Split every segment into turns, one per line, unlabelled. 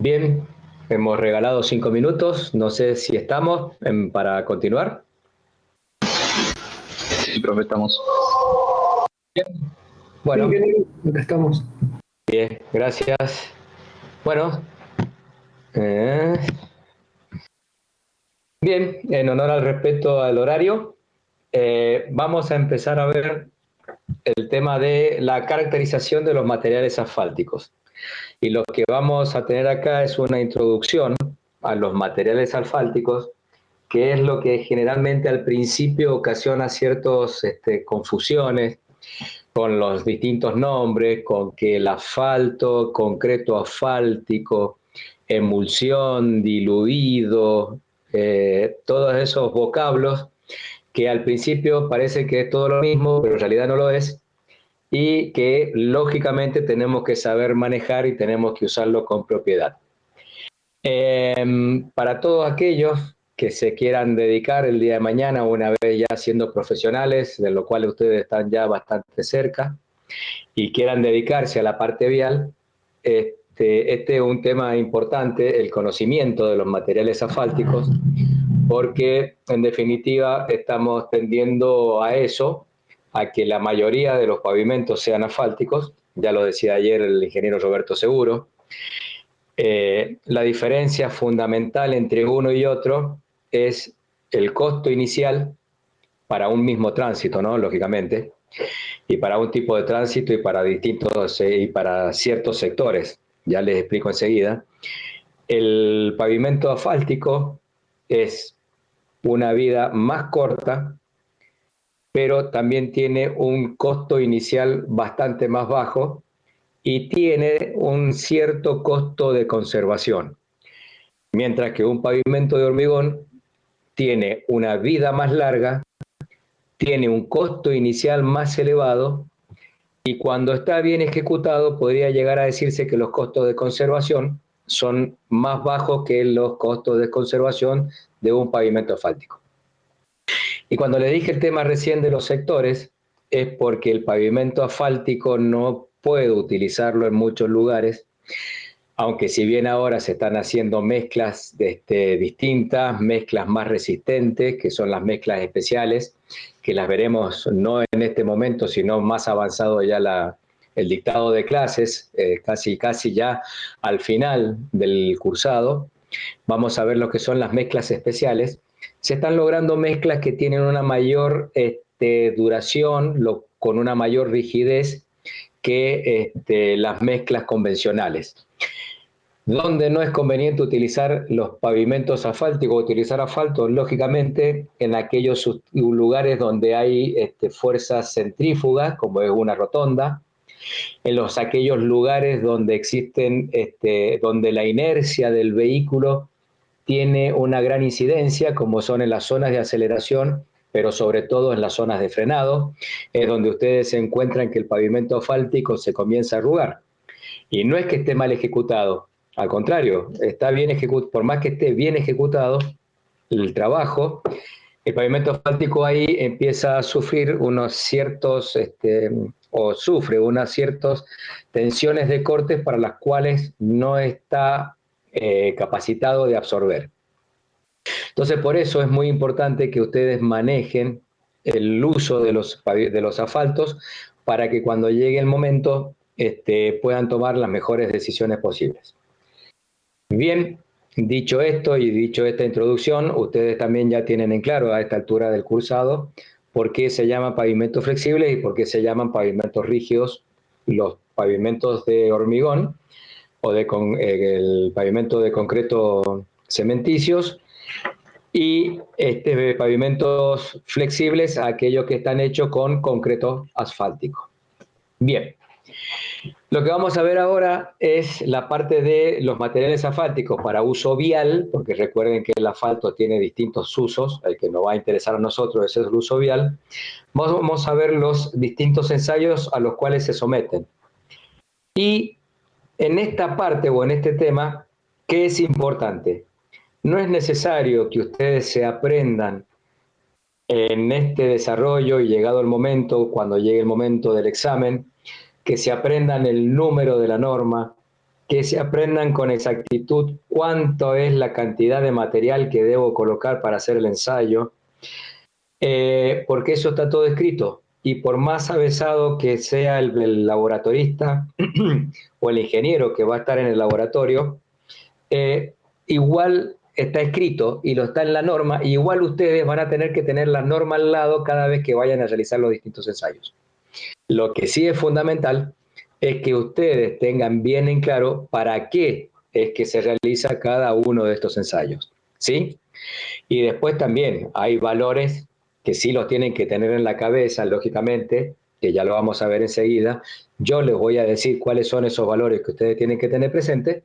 Bien, hemos regalado 5 minutos. No sé si estamos para continuar.
Sí, profe, estamos.
Bueno,
sí, estamos.
Bien, gracias. Bueno, bien, en honor al respeto al horario, vamos a empezar a ver el tema de la caracterización de los materiales asfálticos. Y lo que vamos a tener acá es una introducción a los materiales asfálticos, que es lo que generalmente al principio ocasiona ciertas confusiones con los distintos nombres, con que el asfalto, concreto asfáltico, emulsión, diluido, todos esos vocablos que al principio parece que es todo lo mismo, pero en realidad no lo es, y que lógicamente tenemos que saber manejar y tenemos que usarlo con propiedad. Para todos aquellos que se quieran dedicar el día de mañana, una vez ya siendo profesionales, de lo cual ustedes están ya bastante cerca, y quieran dedicarse a la parte vial, este es un tema importante, el conocimiento de los materiales asfálticos, porque en definitiva estamos tendiendo a eso, a que la mayoría de los pavimentos sean asfálticos, ya lo decía ayer el ingeniero Roberto Seguro. La diferencia fundamental entre uno y otro es el costo inicial para un mismo tránsito, ¿no? Lógicamente, y para un tipo de tránsito y para distintos y para ciertos sectores. Ya les explico enseguida. El pavimento asfáltico es una vida más corta, pero también tiene un costo inicial bastante más bajo y tiene un cierto costo de conservación, mientras que un pavimento de hormigón tiene una vida más larga, tiene un costo inicial más elevado y cuando está bien ejecutado podría llegar a decirse que los costos de conservación son más bajos que los costos de conservación de un pavimento asfáltico. Y cuando le dije el tema recién de los sectores, es porque el pavimento asfáltico no puedo utilizarlo en muchos lugares, aunque si bien ahora se están haciendo mezclas distintas, mezclas más resistentes, que son las mezclas especiales, que las veremos no en este momento, sino más avanzado ya el dictado de clases, casi ya al final del cursado, vamos a ver lo que son las mezclas especiales. Se están logrando mezclas que tienen una mayor duración, con una mayor rigidez que las mezclas convencionales. Donde no es conveniente utilizar los pavimentos asfálticos, utilizar asfalto, lógicamente en aquellos lugares donde hay fuerzas centrífugas, como es una rotonda, en aquellos lugares donde existen, donde la inercia del vehículo tiene una gran incidencia, como son en las zonas de aceleración, pero sobre todo en las zonas de frenado, es donde ustedes se encuentran que el pavimento asfáltico se comienza a arrugar. Y no es que esté mal ejecutado, al contrario, está bien ejecutado, por más que esté bien ejecutado el trabajo, el pavimento asfáltico ahí empieza a sufrir unos ciertos, o sufre unas ciertas tensiones de cortes para las cuales no está capacitado de absorber. Entonces, por eso es muy importante que ustedes manejen el uso de los asfaltos para que cuando llegue el momento puedan tomar las mejores decisiones posibles. Bien, dicho esto y dicho esta introducción, ustedes también ya tienen en claro a esta altura del cursado por qué se llaman pavimentos flexibles y por qué se llaman pavimentos rígidos los pavimentos de hormigón o el pavimento de concreto cementicios y pavimentos flexibles aquellos que están hechos con concreto asfáltico. Bien. Lo que vamos a ver ahora es la parte de los materiales asfálticos para uso vial, porque recuerden que el asfalto tiene distintos usos, el que nos va a interesar a nosotros es el uso vial. Vamos a ver los distintos ensayos a los cuales se someten. Y en esta parte o en este tema, ¿qué es importante? No es necesario que ustedes se aprendan en este desarrollo y llegado el momento, cuando llegue el momento del examen, que se aprendan el número de la norma, que se aprendan con exactitud cuánto es la cantidad de material que debo colocar para hacer el ensayo, porque eso está todo escrito. Y por más avesado que sea el laboratorista o el ingeniero que va a estar en el laboratorio, igual está escrito y lo está en la norma, y igual ustedes van a tener que tener la norma al lado cada vez que vayan a realizar los distintos ensayos. Lo que sí es fundamental es que ustedes tengan bien en claro para qué es que se realiza cada uno de estos ensayos, ¿sí? Y después también hay valores que sí los tienen que tener en la cabeza, lógicamente, que ya lo vamos a ver enseguida. Yo les voy a decir cuáles son esos valores que ustedes tienen que tener presentes,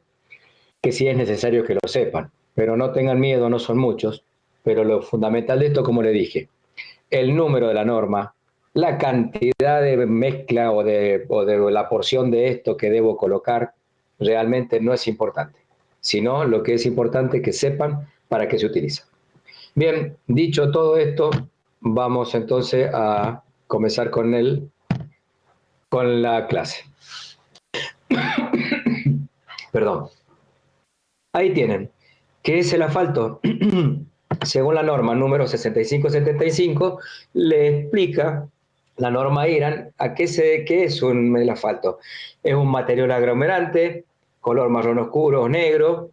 que sí es necesario que lo sepan, pero no tengan miedo, no son muchos, pero lo fundamental de esto, como le dije, el número de la norma, la cantidad de mezcla o de la porción de esto que debo colocar, realmente no es importante, sino lo que es importante es que sepan para qué se utiliza. Bien, dicho todo esto, vamos entonces a comenzar con la clase. Perdón. Ahí tienen. ¿Qué es el asfalto? Según la norma número 6575, le explica la norma IRAN a qué es el asfalto. Es un material aglomerante, color marrón oscuro o negro,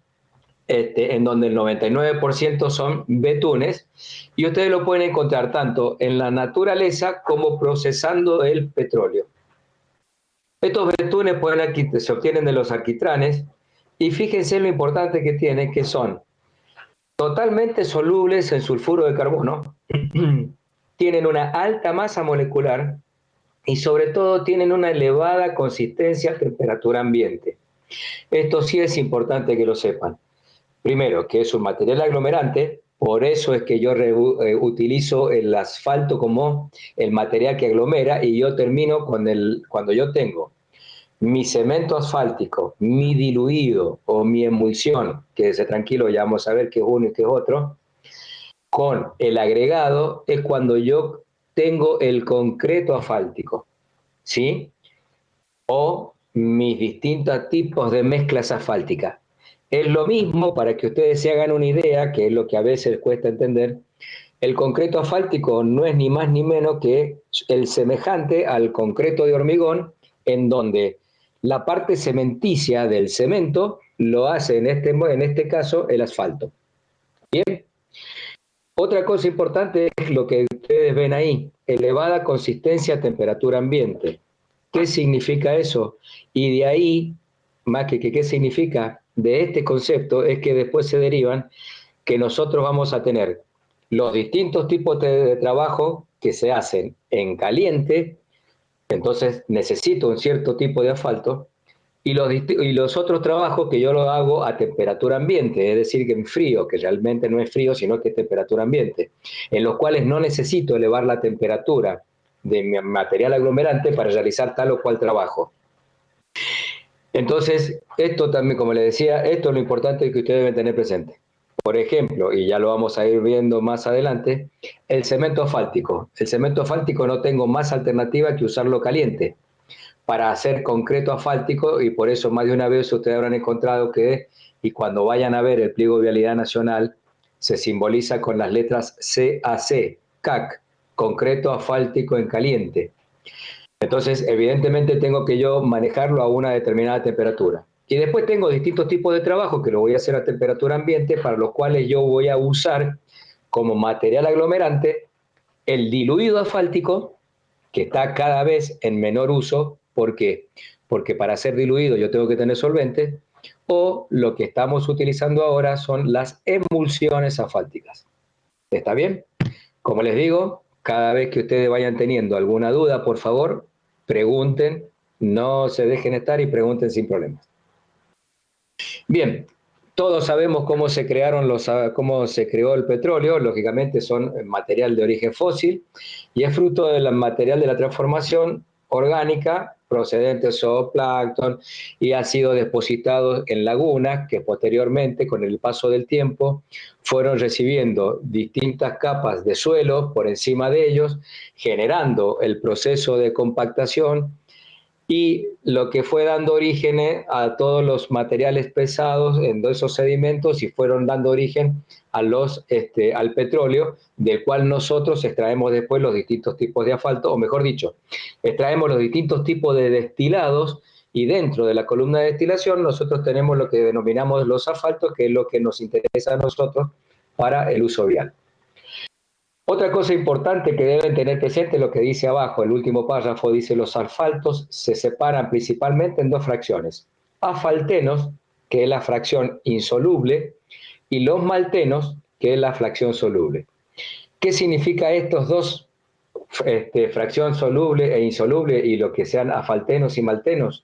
en donde el 99% son betunes, y ustedes lo pueden encontrar tanto en la naturaleza como procesando el petróleo. Estos betunes se obtienen de los alquitranes, y fíjense lo importante que tienen, que son totalmente solubles en sulfuro de carbono, tienen una alta masa molecular y sobre todo tienen una elevada consistencia a temperatura ambiente. Esto sí es importante que lo sepan. Primero, que es un material aglomerante, por eso es que yo utilizo el asfalto como el material que aglomera, y yo termino cuando yo tengo mi cemento asfáltico, mi diluido o mi emulsión, que ese tranquilo, ya vamos a ver qué es uno y qué es otro, con el agregado es cuando yo tengo el concreto asfáltico, ¿sí? O mis distintos tipos de mezclas asfálticas. Es lo mismo, para que ustedes se hagan una idea, que es lo que a veces cuesta entender. El concreto asfáltico no es ni más ni menos que el semejante al concreto de hormigón, en donde la parte cementicia del cemento lo hace en este caso el asfalto. Bien. Otra cosa importante es lo que ustedes ven ahí, elevada consistencia a temperatura ambiente. ¿Qué significa eso? Y de ahí, más que qué significa, de este concepto es que después se derivan que nosotros vamos a tener los distintos tipos de trabajo que se hacen en caliente, entonces necesito un cierto tipo de asfalto, y los otros trabajos que yo lo hago a temperatura ambiente, es decir, que en frío, que realmente no es frío, sino que es temperatura ambiente, en los cuales no necesito elevar la temperatura de mi material aglomerante para realizar tal o cual trabajo. Entonces, esto también, como les decía, esto es lo importante que ustedes deben tener presente. Por ejemplo, y ya lo vamos a ir viendo más adelante, el cemento asfáltico. El cemento asfáltico no tengo más alternativa que usarlo caliente para hacer concreto asfáltico, y por eso más de una vez ustedes habrán encontrado que, y cuando vayan a ver el pliego de vialidad nacional, se simboliza con las letras CAC, CAC, concreto asfáltico en caliente. Entonces, evidentemente tengo que yo manejarlo a una determinada temperatura. Y después tengo distintos tipos de trabajo que lo voy a hacer a temperatura ambiente, para los cuales yo voy a usar como material aglomerante el diluido asfáltico, que está cada vez en menor uso. ¿Por qué? Porque para ser diluido yo tengo que tener solvente, o lo que estamos utilizando ahora son las emulsiones asfálticas. ¿Está bien? Como les digo, cada vez que ustedes vayan teniendo alguna duda, por favor, pregunten, no se dejen estar y pregunten sin problemas. Bien, todos sabemos cómo se cómo se creó el petróleo. Lógicamente son material de origen fósil y es fruto del material de la transformación orgánica procedente de zooplancton, y ha sido depositado en lagunas que posteriormente, con el paso del tiempo, fueron recibiendo distintas capas de suelo por encima de ellos, generando el proceso de compactación, y lo que fue dando origen a todos los materiales pesados en esos sedimentos y fueron dando origen a al petróleo, del cual nosotros extraemos después los distintos tipos de asfalto, o mejor dicho, extraemos los distintos tipos de destilados y dentro de la columna de destilación nosotros tenemos lo que denominamos los asfaltos, que es lo que nos interesa a nosotros para el uso vial. Otra cosa importante que deben tener presente, lo que dice abajo, el último párrafo dice: los asfaltos se separan principalmente en dos fracciones: asfaltenos, que es la fracción insoluble, y los maltenos, que es la fracción soluble. ¿Qué significa estos dos, fracción soluble e insoluble, y lo que sean asfaltenos y maltenos?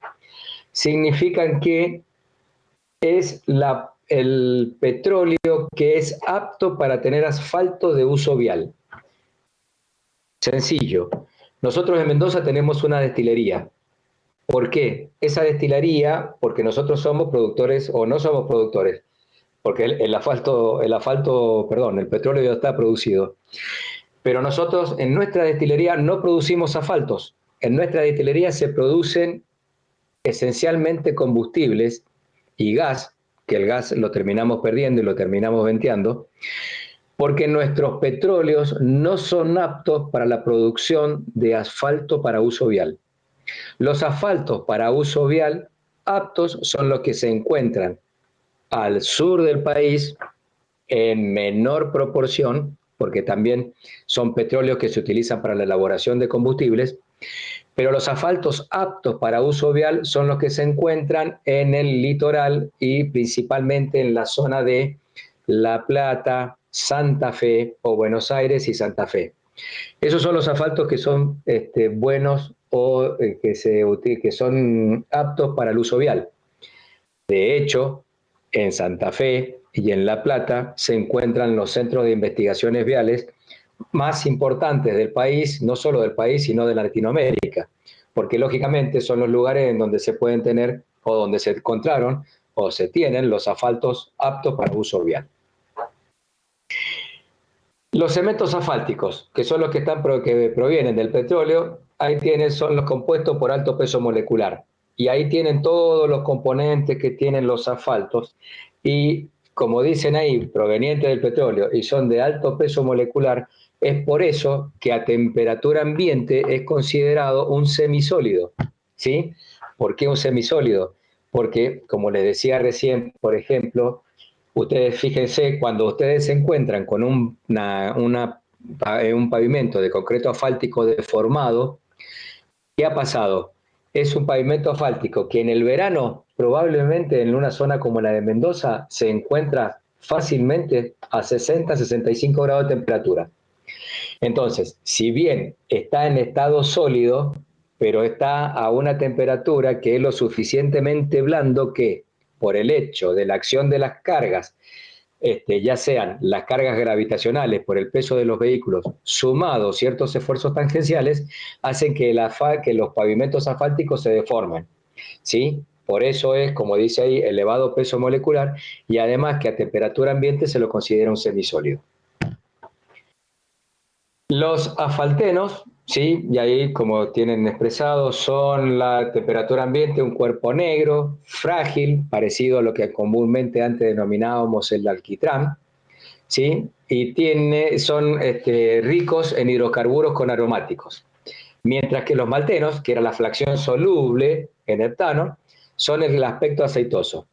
Significan que es el petróleo que es apto para tener asfalto de uso vial. Sencillo. Nosotros en Mendoza tenemos una destilería. ¿Por qué? Esa destilería, porque nosotros somos productores o no somos productores, porque el petróleo ya está producido. Pero nosotros en nuestra destilería no producimos asfaltos. En nuestra destilería se producen esencialmente combustibles y gas, que el gas lo terminamos perdiendo y lo terminamos venteando, porque nuestros petróleos no son aptos para la producción de asfalto para uso vial. Los asfaltos para uso vial aptos son los que se encuentran al sur del país en menor proporción, porque también son petróleos que se utilizan para la elaboración de combustibles, pero los asfaltos aptos para uso vial son los que se encuentran en el litoral y principalmente en la zona de La Plata, Santa Fe o Buenos Aires y Santa Fe. Esos son los asfaltos que son buenos o que son aptos para el uso vial. De hecho, en Santa Fe y en La Plata se encuentran los centros de investigaciones viales más importantes del país, no solo del país, sino de Latinoamérica, porque lógicamente son los lugares en donde se pueden tener o donde se encontraron o se tienen los asfaltos aptos para uso vial. Los cementos asfálticos, que son los que provienen del petróleo, ahí son los compuestos por alto peso molecular. Y ahí tienen todos los componentes que tienen los asfaltos. Y como dicen ahí, provenientes del petróleo y son de alto peso molecular, es por eso que a temperatura ambiente es considerado un semisólido. ¿Sí? ¿Por qué un semisólido? Porque, como les decía recién, por ejemplo, ustedes fíjense, cuando ustedes se encuentran con un pavimento de concreto asfáltico deformado, ¿qué ha pasado? Es un pavimento asfáltico que en el verano, probablemente en una zona como la de Mendoza, se encuentra fácilmente a 60-65 grados de temperatura. Entonces, si bien está en estado sólido, pero está a una temperatura que es lo suficientemente blando que, por el hecho de la acción de las cargas, ya sean las cargas gravitacionales por el peso de los vehículos, sumados ciertos esfuerzos tangenciales, hacen que los pavimentos asfálticos se deformen, ¿sí? Por eso es, como dice ahí, elevado peso molecular y además que a temperatura ambiente se lo considera un semisólido. Los asfaltenos, ¿sí? Y ahí, como tienen expresado, son la temperatura ambiente, un cuerpo negro, frágil, parecido a lo que comúnmente antes denominábamos el alquitrán, ¿sí? Y son ricos en hidrocarburos con aromáticos. Mientras que los maltenos, que era la fracción soluble en heptano, son el aspecto aceitoso.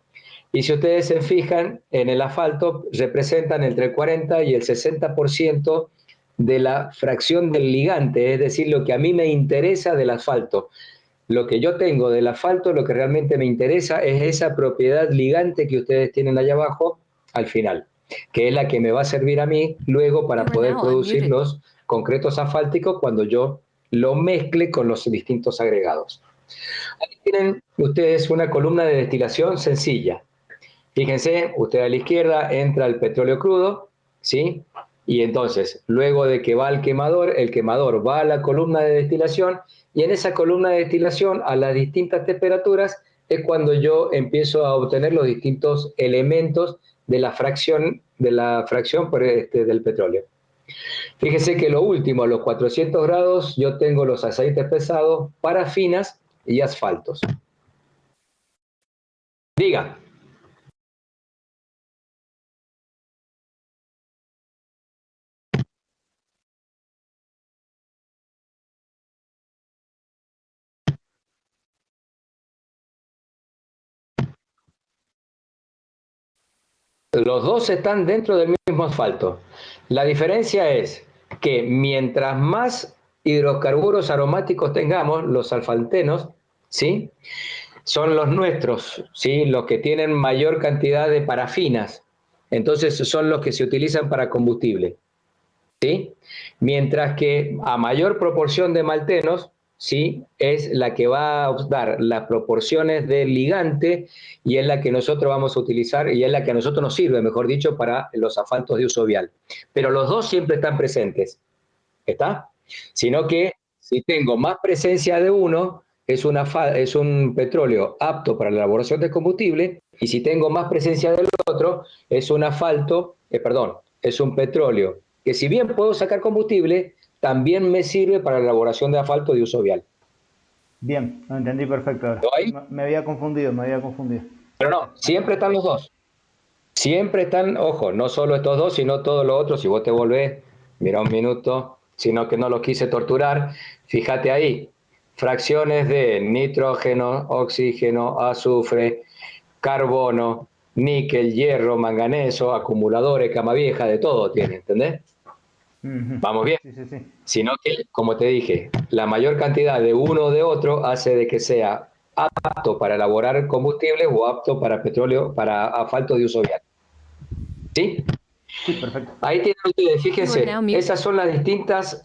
Y si ustedes se fijan, en el asfalto representan entre el 40 y el 60% de la fracción del ligante, es decir, lo que a mí me interesa del asfalto. Lo que yo tengo del asfalto, lo que realmente me interesa es esa propiedad ligante que ustedes tienen allá abajo al final, que es la que me va a servir a mí luego para poder producir los concretos asfálticos cuando yo lo mezcle con los distintos agregados. Ahí tienen ustedes una columna de destilación sencilla. Fíjense, usted a la izquierda entra el petróleo crudo, ¿sí? Y entonces, luego de que va al quemador, el quemador va a la columna de destilación y en esa columna de destilación, a las distintas temperaturas, es cuando yo empiezo a obtener los distintos elementos de la fracción del petróleo. Fíjese que lo último, a los 400 grados, yo tengo los aceites pesados, parafinas y asfaltos. Diga. Los dos están dentro del mismo asfalto. La diferencia es que mientras más hidrocarburos aromáticos tengamos, los alfaltenos, ¿sí?, son los nuestros, ¿sí?, los que tienen mayor cantidad de parafinas. Entonces son los que se utilizan para combustible, ¿sí? Mientras que a mayor proporción de maltenos, ¿sí?, es la que va a dar las proporciones del ligante y es la que nosotros vamos a utilizar y es la que a nosotros nos sirve, mejor dicho, para los asfaltos de uso vial. Pero los dos siempre están presentes, ¿está? Sino que si tengo más presencia de uno, es un petróleo apto para la elaboración de combustible, y si tengo más presencia del otro, es un asfalto, perdón, es un petróleo que, si bien puedo sacar combustible, también me sirve para la elaboración de asfalto de uso vial.
Bien, lo entendí perfecto ahora. Me había confundido, me había confundido.
Pero no, siempre están los dos. Siempre están, ojo, no solo estos dos, sino todos los otros. Si vos te volvés, mira un minuto, sino que no los quise torturar, fíjate ahí, fracciones de nitrógeno, oxígeno, azufre, carbono, níquel, hierro, manganeso, acumuladores, cama vieja, de todo tiene, ¿entendés? Vamos bien.
Sí, sí, sí.
Sino que, como te dije, la mayor cantidad de uno o de otro hace de que sea apto para elaborar combustibles o apto para petróleo, para asfalto de uso vial. ¿Sí?
Sí, perfecto.
Ahí tienen ustedes, fíjense, esas son las distintas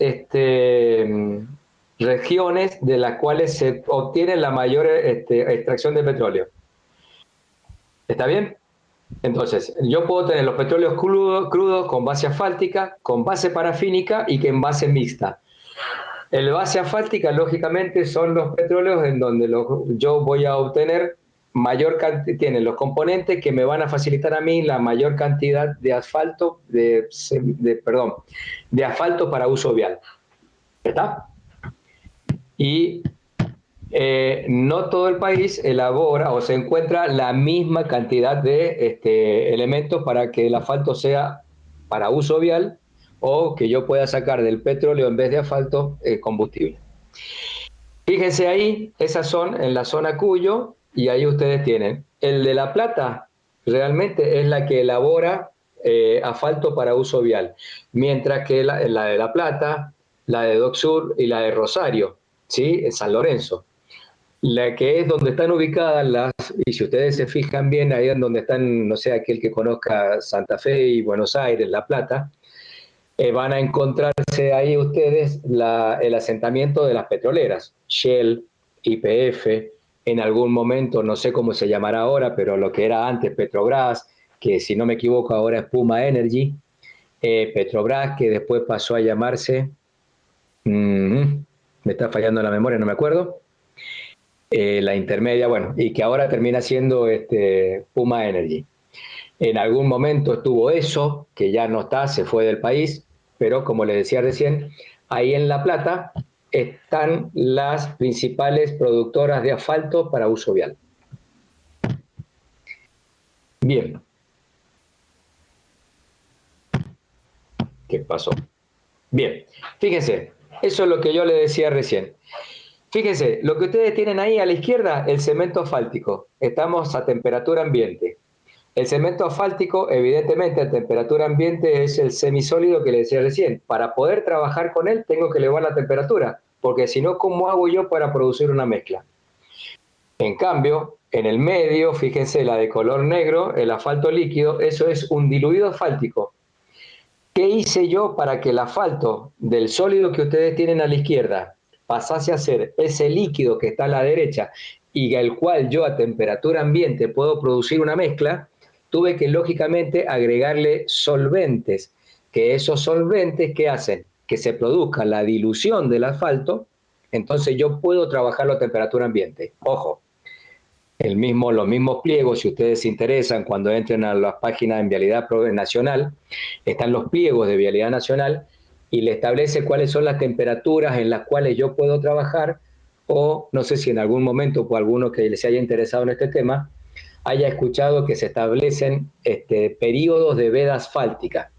regiones de las cuales se obtiene la mayor extracción de petróleo. ¿Está bien? Entonces, yo puedo tener los petróleos crudos con base asfáltica, con base parafínica y que en base mixta. El base asfáltica, lógicamente, son los petróleos en donde yo voy a obtener mayor cantidad, tienen los componentes que me van a facilitar a mí la mayor cantidad de asfalto, de asfalto para uso vial. ¿Está? Y no todo el país elabora o se encuentra la misma cantidad de elementos para que el asfalto sea para uso vial o que yo pueda sacar del petróleo en vez de asfalto combustible. Fíjense ahí, esas son en la zona Cuyo, y ahí ustedes tienen. El de La Plata realmente es la que elabora asfalto para uso vial, mientras que la de La Plata, la de Dock Sur y la de Rosario, ¿sí?, en San Lorenzo. La que es donde están ubicadas las, y si ustedes se fijan bien, ahí es donde están, no sé, aquel que conozca Santa Fe y Buenos Aires, La Plata, van a encontrarse ahí ustedes el asentamiento de las petroleras, Shell, YPF, en algún momento, no sé cómo se llamará ahora, pero lo que era antes Petrobras, que si no me equivoco ahora es Puma Energy, Petrobras, que después pasó a llamarse, me está fallando la memoria, no me acuerdo, la intermedia, bueno, y que ahora termina siendo Puma Energy. En algún momento estuvo eso, que ya no está, se fue del país, pero como les decía recién, ahí en La Plata están las principales productoras de asfalto para uso vial. Bien. ¿Qué pasó? Bien, fíjense, eso es lo que yo les decía recién. Fíjense, lo que ustedes tienen ahí a la izquierda, el cemento asfáltico. Estamos a temperatura ambiente. El cemento asfáltico, evidentemente, a temperatura ambiente es el semisólido que les decía recién. Para poder trabajar con él, tengo que elevar la temperatura, porque si no, ¿cómo hago yo para producir una mezcla? En cambio, en el medio, fíjense, la de color negro, el asfalto líquido, eso es un diluido asfáltico. ¿Qué hice yo para que el asfalto del sólido que ustedes tienen a la izquierda pasase a ser ese líquido que está a la derecha y al cual yo a temperatura ambiente puedo producir una mezcla? Tuve que lógicamente agregarle solventes, que esos solventes, ¿qué hacen? Que se produzca la dilución del asfalto, entonces yo puedo trabajarlo a temperatura ambiente. Ojo, los mismos pliegos, si ustedes se interesan, cuando entren a las páginas en Vialidad Nacional, están los pliegos de Vialidad Nacional y le establece cuáles son las temperaturas en las cuales yo puedo trabajar o no sé si en algún momento, por alguno que les haya interesado en este tema, haya escuchado que se establecen periodos de veda asfáltica.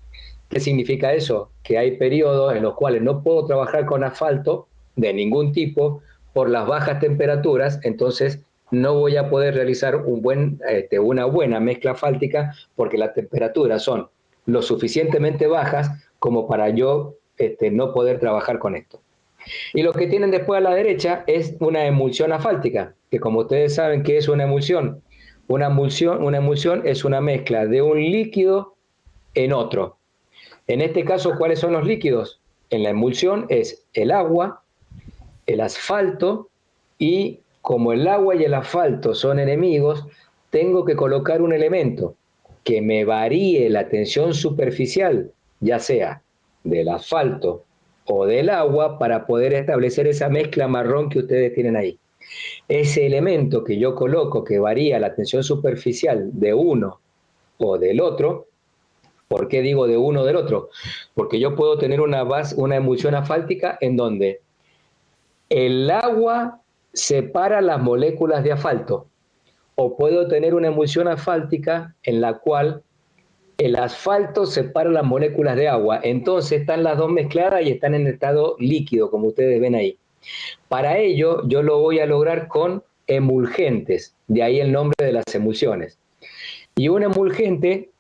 ¿Qué significa eso? Que hay periodos en los cuales no puedo trabajar con asfalto de ningún tipo por las bajas temperaturas, entonces no voy a poder realizar una buena mezcla asfáltica porque las temperaturas son lo suficientemente bajas como para yo no poder trabajar con esto. Y lo que tienen después a la derecha es una emulsión asfáltica, que como ustedes saben, ¿qué es una emulsión? Una emulsión es una mezcla de un líquido en otro. En este caso, ¿cuáles son los líquidos? En la emulsión es el agua, el asfalto, y como el agua y el asfalto son enemigos, tengo que colocar un elemento que me varíe la tensión superficial, ya sea del asfalto o del agua, para poder establecer esa mezcla marrón que ustedes tienen ahí. Ese elemento que yo coloco que varía la tensión superficial de uno o del otro. ¿Por qué digo de uno o del otro? Porque yo puedo tener una emulsión asfáltica en donde el agua separa las moléculas de asfalto, o puedo tener una emulsión asfáltica en la cual el asfalto separa las moléculas de agua. Entonces están las dos mezcladas y están en estado líquido, como ustedes ven ahí. Para ello, yo lo voy a lograr con emulgentes, de ahí el nombre de las emulsiones. Y un emulgente,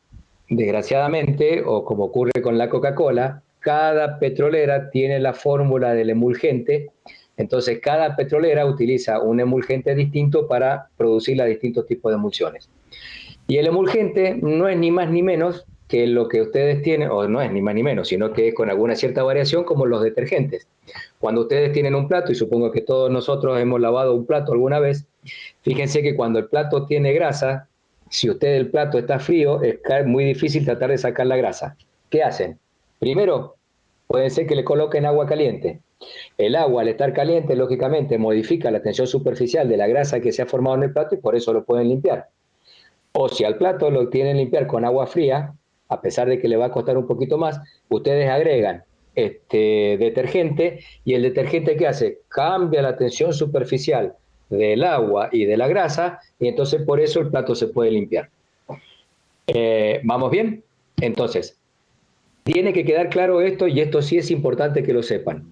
desgraciadamente, o como ocurre con la Coca-Cola, cada petrolera tiene la fórmula del emulgente, entonces cada petrolera utiliza un emulgente distinto para producir los distintos tipos de emulsiones. Y el emulgente no es ni más ni menos que lo que ustedes tienen, o no es ni más ni menos, sino que es con alguna cierta variación, como los detergentes. Cuando ustedes tienen un plato, y supongo que todos nosotros hemos lavado un plato alguna vez, fíjense que cuando el plato tiene grasa, si el plato está frío, es muy difícil tratar de sacar la grasa. ¿Qué hacen? Primero, puede ser que le coloquen agua caliente. El agua, al estar caliente, lógicamente modifica la tensión superficial de la grasa que se ha formado en el plato y por eso lo pueden limpiar. O si al plato lo tienen limpiar con agua fría, a pesar de que le va a costar un poquito más, ustedes agregan detergente, y el detergente, ¿qué hace? Cambia la tensión superficial del agua y de la grasa, y entonces por eso el plato se puede limpiar. ¿Vamos bien? Entonces, tiene que quedar claro esto, y esto sí es importante que lo sepan.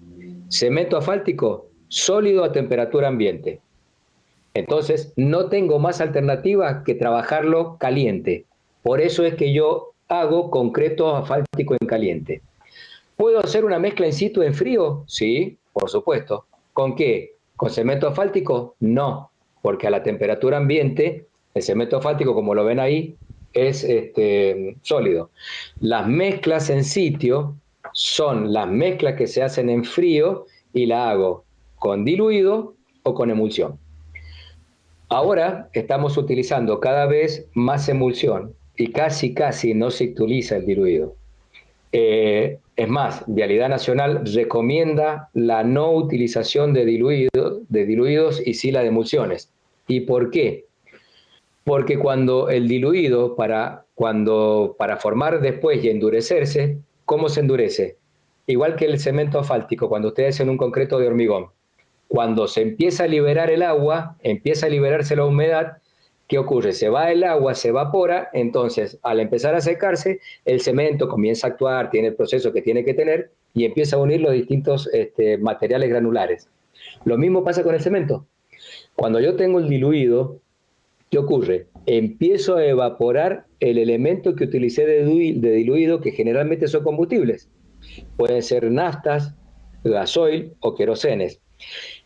Cemento asfáltico sólido a temperatura ambiente. Entonces, no tengo más alternativa que trabajarlo caliente. Por eso es que yo hago concreto asfáltico en caliente. ¿Puedo hacer una mezcla in situ en frío? Sí, por supuesto. ¿Con qué? ¿Con cemento asfáltico? No, porque a la temperatura ambiente, el cemento asfáltico, como lo ven ahí, es sólido. Las mezclas en sitio son las mezclas que se hacen en frío, y la hago con diluido o con emulsión. Ahora estamos utilizando cada vez más emulsión y casi no se utiliza el diluido. Es más, Vialidad Nacional recomienda la no utilización de diluidos y sí la de emulsiones. ¿Y por qué? Porque cuando el diluido, para formar después y endurecerse, ¿cómo se endurece? Igual que el cemento asfáltico, cuando ustedes hacen un concreto de hormigón. Cuando se empieza a liberar el agua, empieza a liberarse la humedad, ¿qué ocurre? Se va el agua, se evapora, entonces al empezar a secarse, el cemento comienza a actuar, tiene el proceso que tiene que tener y empieza a unir los distintos materiales granulares. Lo mismo pasa con el cemento. Cuando yo tengo el diluido, ¿qué ocurre? Empiezo a evaporar el elemento que utilicé de diluido, que generalmente son combustibles. Pueden ser naftas, gasoil o querosenes.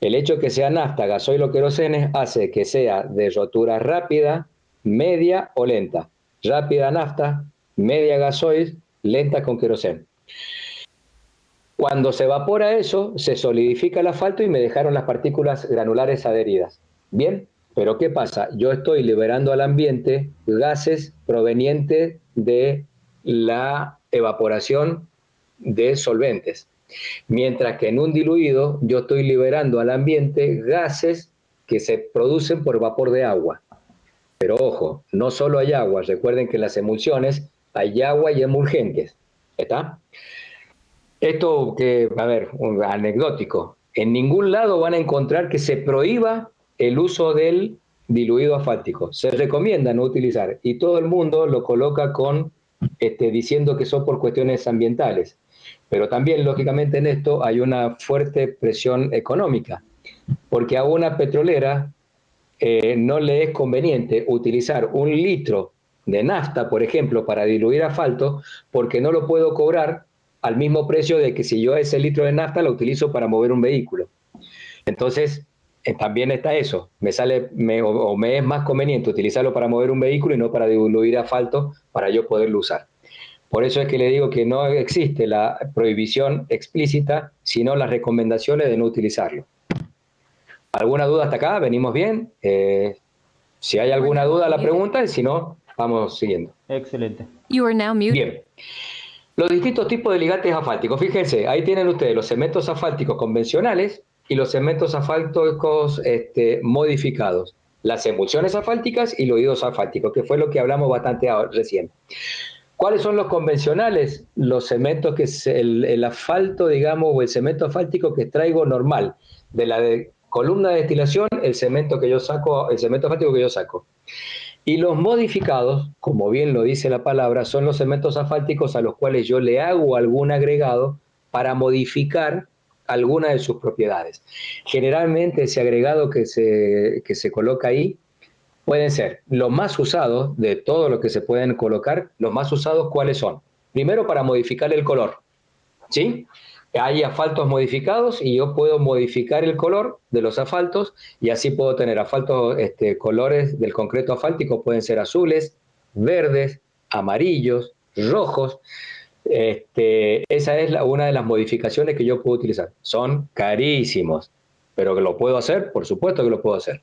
El hecho de que sea nafta, gasoil o querosenes hace que sea de rotura rápida, media o lenta. Rápida nafta, media gasoil, lenta con queroseno. Cuando se evapora eso, se solidifica el asfalto y me dejaron las partículas granulares adheridas. Bien, pero ¿qué pasa? Yo estoy liberando al ambiente gases provenientes de la evaporación de solventes. Mientras que en un diluido yo estoy liberando al ambiente gases que se producen por vapor de agua. Pero ojo, no solo hay agua, recuerden que en las emulsiones hay agua y emulgentes. ¿Está? Esto que, a ver, un anecdótico. En ningún lado van a encontrar que se prohíba el uso del diluido asfáltico. Se recomienda no utilizar y todo el mundo lo coloca con diciendo que son por cuestiones ambientales. Pero también, lógicamente, en esto hay una fuerte presión económica, porque a una petrolera no le es conveniente utilizar 1 litro de nafta, por ejemplo, para diluir asfalto, porque no lo puedo cobrar al mismo precio de que si yo ese litro de nafta lo utilizo para mover un vehículo. Entonces, también está eso. Me es más conveniente utilizarlo para mover un vehículo y no para diluir asfalto para yo poderlo usar. Por eso es que le digo que no existe la prohibición explícita, sino las recomendaciones de no utilizarlo. ¿Alguna duda hasta acá? ¿Venimos bien? Si hay alguna duda, la pregunta, y si no, vamos siguiendo.
Excelente.
Bien. Los distintos tipos de ligantes asfálticos. Fíjense, ahí tienen ustedes los cementos asfálticos convencionales y los cementos asfálticos modificados. Las emulsiones asfálticas y los hidros asfálticos, que fue lo que hablamos bastante recién. ¿Cuáles son los convencionales? Los cementos que es el asfalto, digamos, o el cemento asfáltico que traigo normal. De la columna de destilación, el cemento asfáltico que yo saco. Y los modificados, como bien lo dice la palabra, son los cementos asfálticos a los cuales yo le hago algún agregado para modificar alguna de sus propiedades. Generalmente ese agregado que se coloca ahí pueden ser los más usados de todo lo que se pueden colocar. Los más usados, ¿cuáles son? Primero, para modificar el color, ¿sí? Hay asfaltos modificados y yo puedo modificar el color de los asfaltos y así puedo tener asfaltos, colores del concreto asfáltico pueden ser azules, verdes, amarillos, rojos. Esa es una de las modificaciones que yo puedo utilizar. Son carísimos, pero que lo puedo hacer, por supuesto que lo puedo hacer.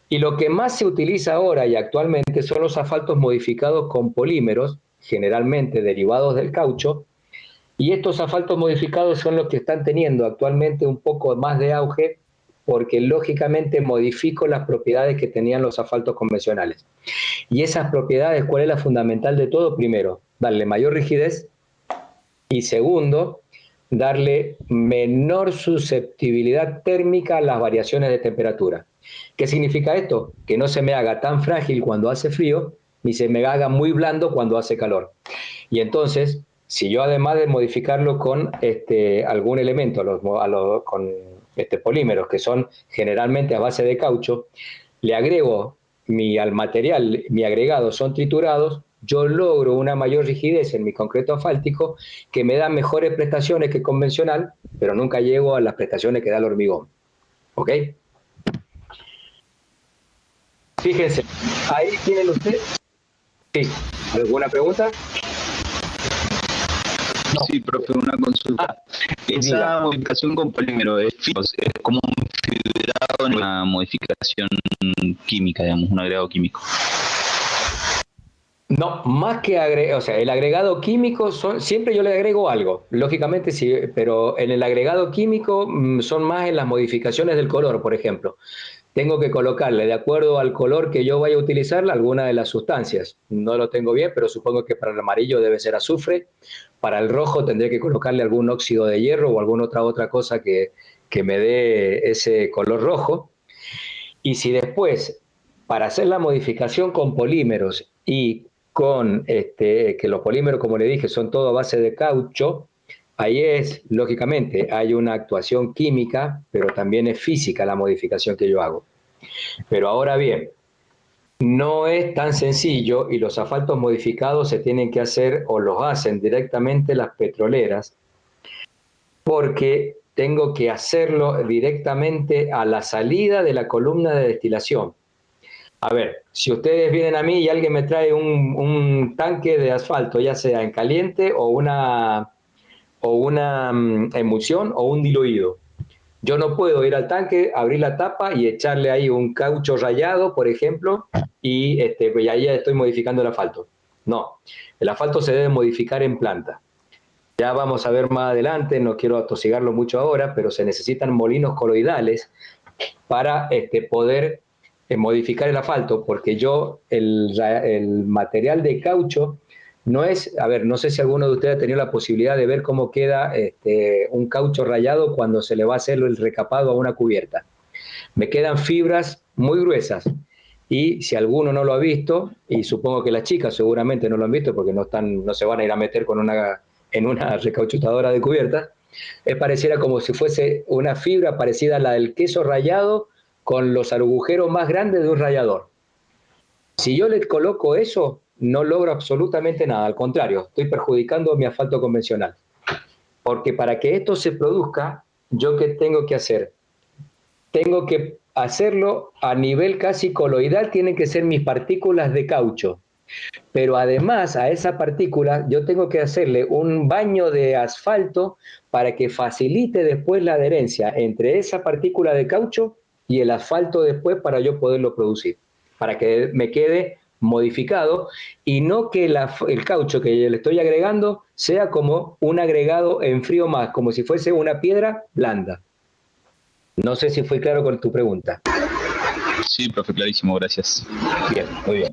Y lo que más se utiliza ahora y actualmente son los asfaltos modificados con polímeros, generalmente derivados del caucho, y estos asfaltos modificados son los que están teniendo actualmente un poco más de auge porque lógicamente modifico las propiedades que tenían los asfaltos convencionales. Y esas propiedades, ¿cuál es la fundamental de todo? Primero, darle mayor rigidez y segundo, darle menor susceptibilidad térmica a las variaciones de temperatura. ¿Qué significa esto? Que no se me haga tan frágil cuando hace frío ni se me haga muy blando cuando hace calor. Y entonces, si yo además de modificarlo con algún elemento, con polímeros que son generalmente a base de caucho, le agrego al material, mi agregado son triturados, yo logro una mayor rigidez en mi concreto asfáltico que me da mejores prestaciones que convencional, pero nunca llego a las prestaciones que da el hormigón. ¿Ok? Fíjense, ahí tienen ustedes. Sí, ¿alguna pregunta?
Sí, profe, una consulta. Esa modificación con polímero es como un fibrado, una modificación química, digamos, un agregado químico.
No, más que agregar, o sea, el agregado químico siempre yo le agrego algo, lógicamente sí, pero en el agregado químico son más en las modificaciones del color, por ejemplo. Tengo que colocarle, de acuerdo al color que yo vaya a utilizar, alguna de las sustancias. No lo tengo bien, pero supongo que para el amarillo debe ser azufre. Para el rojo tendré que colocarle algún óxido de hierro o alguna otra cosa que me dé ese color rojo. Y si después, para hacer la modificación con polímeros y con que los polímeros, como le dije, son todo a base de caucho, ahí lógicamente, hay una actuación química, pero también es física la modificación que yo hago. Pero ahora bien, no es tan sencillo y los asfaltos modificados se tienen que hacer o los hacen directamente las petroleras porque tengo que hacerlo directamente a la salida de la columna de destilación. A ver, si ustedes vienen a mí y alguien me trae un tanque de asfalto, ya sea en caliente o una emulsión o un diluido. Yo no puedo ir al tanque, abrir la tapa y echarle ahí un caucho rallado, por ejemplo, y ahí ya estoy modificando el asfalto. No, el asfalto se debe modificar en planta. Ya vamos a ver más adelante, no quiero atosigarlo mucho ahora, pero se necesitan molinos coloidales para poder modificar el asfalto, porque el material de caucho no es, a ver, no sé si alguno de ustedes ha tenido la posibilidad de ver cómo queda un caucho rayado cuando se le va a hacer el recapado a una cubierta. Me quedan fibras muy gruesas. Y si alguno no lo ha visto, y supongo que las chicas seguramente no lo han visto porque no se van a ir a meter en una recauchutadora de cubiertas, pareciera como si fuese una fibra parecida a la del queso rallado con los agujeros más grandes de un rallador. Si yo le coloco eso, no logro absolutamente nada, al contrario, estoy perjudicando mi asfalto convencional. Porque para que esto se produzca, ¿yo qué tengo que hacer? Tengo que hacerlo a nivel casi coloidal, tienen que ser mis partículas de caucho. Pero además a esa partícula yo tengo que hacerle un baño de asfalto para que facilite después la adherencia entre esa partícula de caucho y el asfalto después para yo poderlo producir, para que me quede modificado y no que el caucho que le estoy agregando sea como un agregado en frío más, como si fuese una piedra blanda. No sé si fui claro con tu pregunta.
Sí, profe, clarísimo, gracias.
Bien, muy bien.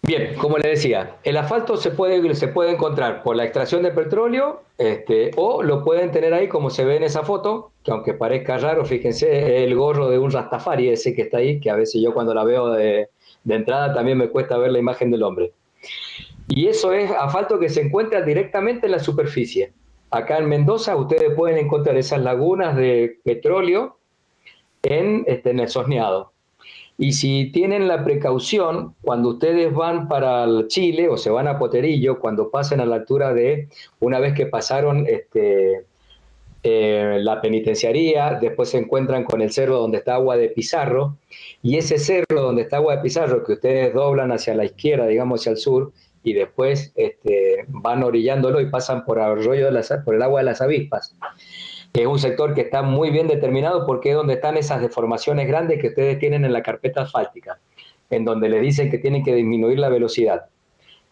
Bien, como le decía, el asfalto se puede encontrar por la extracción de petróleo o lo pueden tener ahí como se ve en esa foto, que aunque parezca raro, fíjense, el gorro de un Rastafari ese que está ahí, que a veces yo cuando la veo de entrada también me cuesta ver la imagen del hombre. Y eso es asfalto que se encuentra directamente en la superficie. Acá en Mendoza ustedes pueden encontrar esas lagunas de petróleo en el sosneado. Y si tienen la precaución, cuando ustedes van para el Chile o se van a Poterillo, cuando pasen a la altura de, una vez que pasaron la penitenciaría, después se encuentran con el cerro donde está Agua de Pizarro, y ese cerro donde está Agua de Pizarro, que ustedes doblan hacia la izquierda, digamos hacia el sur, y después van orillándolo y pasan por por el Agua de las Avispas, que es un sector que está muy bien determinado porque es donde están esas deformaciones grandes que ustedes tienen en la carpeta asfáltica, en donde les dicen que tienen que disminuir la velocidad.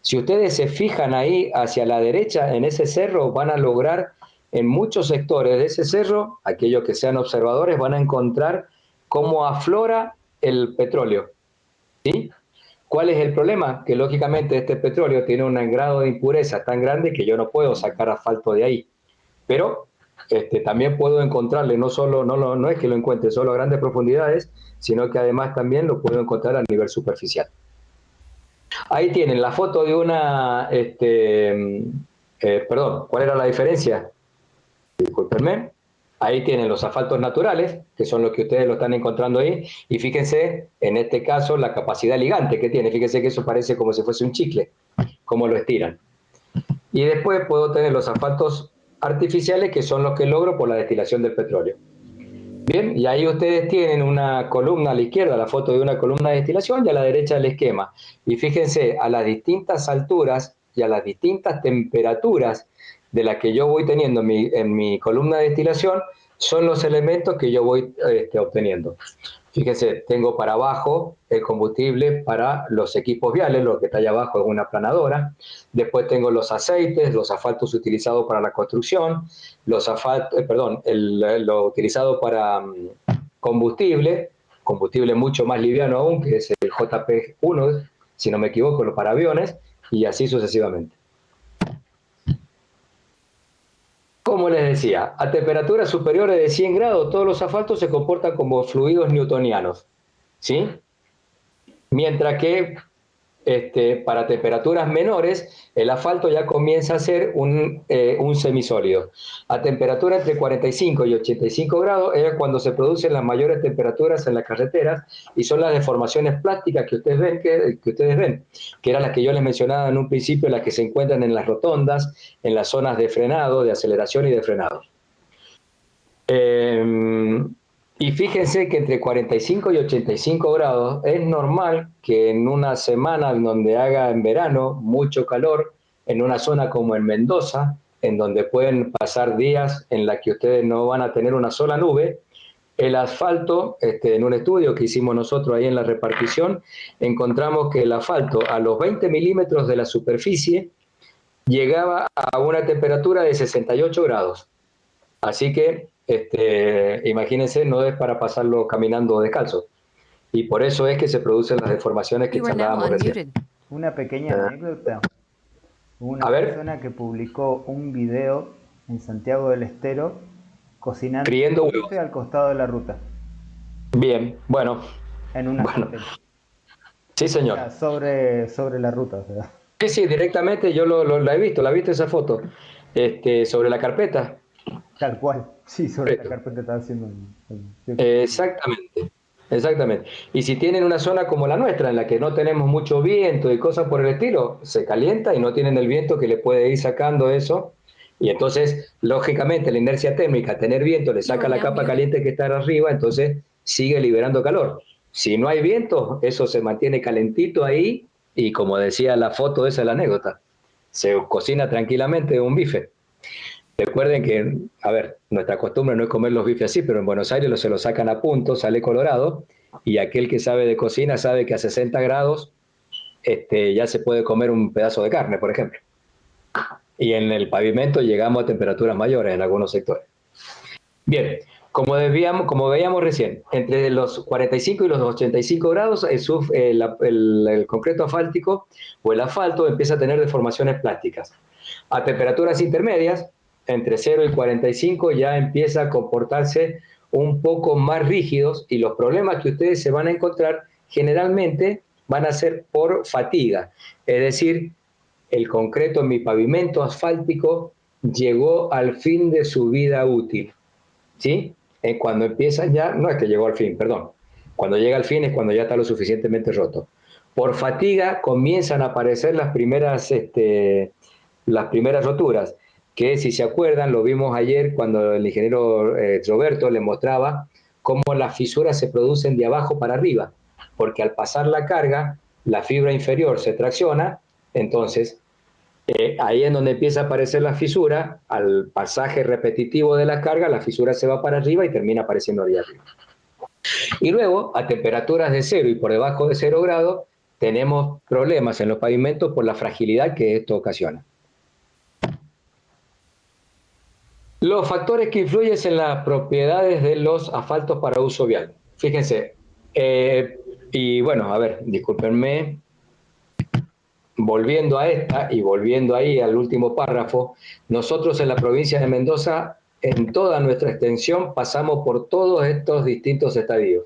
Si ustedes se fijan ahí hacia la derecha, en ese cerro, van a lograr en muchos sectores de ese cerro, aquellos que sean observadores, van a encontrar cómo aflora el petróleo. ¿Sí? ¿Cuál es el problema? Que lógicamente este petróleo tiene un grado de impureza tan grande que yo no puedo sacar asfalto de ahí. Pero también puedo encontrarle, no es que lo encuentre solo a grandes profundidades, sino que además también lo puedo encontrar a nivel superficial. Ahí tienen la foto de una, perdón, ¿cuál era la diferencia? Discúlpenme. Ahí tienen los asfaltos naturales, que son los que ustedes lo están encontrando ahí, y fíjense, en este caso, la capacidad ligante que tiene. Fíjense que eso parece como si fuese un chicle, cómo lo estiran. Y después puedo tener los asfaltos artificiales, que son los que logro por la destilación del petróleo. Bien, y ahí ustedes tienen una columna a la izquierda, la foto de una columna de destilación, y a la derecha el esquema. Y fíjense, a las distintas alturas y a las distintas temperaturas de las que yo voy teniendo en mi columna de destilación, son los elementos que yo voy obteniendo. Fíjense, tengo para abajo el combustible para los equipos viales, lo que está allá abajo es una aplanadora. Después tengo los aceites, los asfaltos utilizados para la construcción, lo utilizado para combustible mucho más liviano aún, que es el JP1, si no me equivoco, para aviones, y así sucesivamente. Como les decía, a temperaturas superiores de 100 grados, todos los asfaltos se comportan como fluidos newtonianos, ¿sí? Mientras que para temperaturas menores, el asfalto ya comienza a ser un semisólido. A temperatura entre 45 y 85 grados es cuando se producen las mayores temperaturas en las carreteras y son las deformaciones plásticas que ustedes ven, que eran las que yo les mencionaba en un principio, las que se encuentran en las rotondas, en las zonas de frenado, de aceleración y de frenado. Y fíjense que entre 45 y 85 grados es normal que en una semana en donde haga en verano mucho calor, en una zona como en Mendoza, en donde pueden pasar días en la que ustedes no van a tener una sola nube, el asfalto, en un estudio que hicimos nosotros ahí en la repartición, encontramos que el asfalto a los 20 milímetros de la superficie llegaba a una temperatura de 68 grados. Así que imagínense, no es para pasarlo caminando descalzo. Y por eso es que se producen las deformaciones que charlábamos recién.
Una pequeña anécdota. Hubo una persona que publicó un video en Santiago del Estero cocinando
friendo
un
huevos
bife al costado de la ruta.
Bien, bueno.
En una sartén.
Sí,
O sea,
señor.
sobre la ruta. O sea.
Sí, sí, directamente yo la he visto esa foto. Sobre la carpeta.
Tal cual. Sí, sobre la
Correcto.
carpeta estaba haciendo
Exactamente, exactamente. Y si tienen una zona como la nuestra, en la que no tenemos mucho viento y cosas por el estilo, se calienta y no tienen el viento que le puede ir sacando eso. Y entonces, lógicamente, la inercia térmica, tener viento, le saca la capa caliente que está arriba, entonces sigue liberando calor. Si no hay viento, eso se mantiene calentito ahí y como decía la foto, esa es la anécdota. Se cocina tranquilamente un bife. Recuerden que, a ver, nuestra costumbre no es comer los bifes así, pero en Buenos Aires se lo sacan a punto, sale colorado, y aquel que sabe de cocina sabe que a 60 grados ya se puede comer un pedazo de carne, por ejemplo. Y en el pavimento llegamos a temperaturas mayores en algunos sectores. Bien, como veíamos recién, entre los 45 y los 85 grados, el concreto asfáltico o el asfalto empieza a tener deformaciones plásticas. A temperaturas intermedias, entre 0 y 45, ya empieza a comportarse un poco más rígidos y los problemas que ustedes se van a encontrar generalmente van a ser por fatiga. Es decir, el concreto en mi pavimento asfáltico llegó al fin de su vida útil. ¿Sí? Cuando empieza ya, no es que llegó al fin, perdón. Cuando llega al fin es cuando ya está lo suficientemente roto. Por fatiga comienzan a aparecer las primeras roturas, que si se acuerdan, lo vimos ayer cuando el ingeniero Roberto le mostraba cómo las fisuras se producen de abajo para arriba, porque al pasar la carga, la fibra inferior se tracciona, entonces ahí es donde empieza a aparecer la fisura, al pasaje repetitivo de la carga, la fisura se va para arriba y termina apareciendo ahí arriba. Y luego, a temperaturas de 0 y por debajo de 0 grados, tenemos problemas en los pavimentos por la fragilidad que esto ocasiona. Los factores que influyen en las propiedades de los asfaltos para uso vial. Fíjense, y bueno, a ver, discúlpenme, volviendo a esta y volviendo ahí al último párrafo, nosotros en la provincia de Mendoza, en toda nuestra extensión, pasamos por todos estos distintos estadios.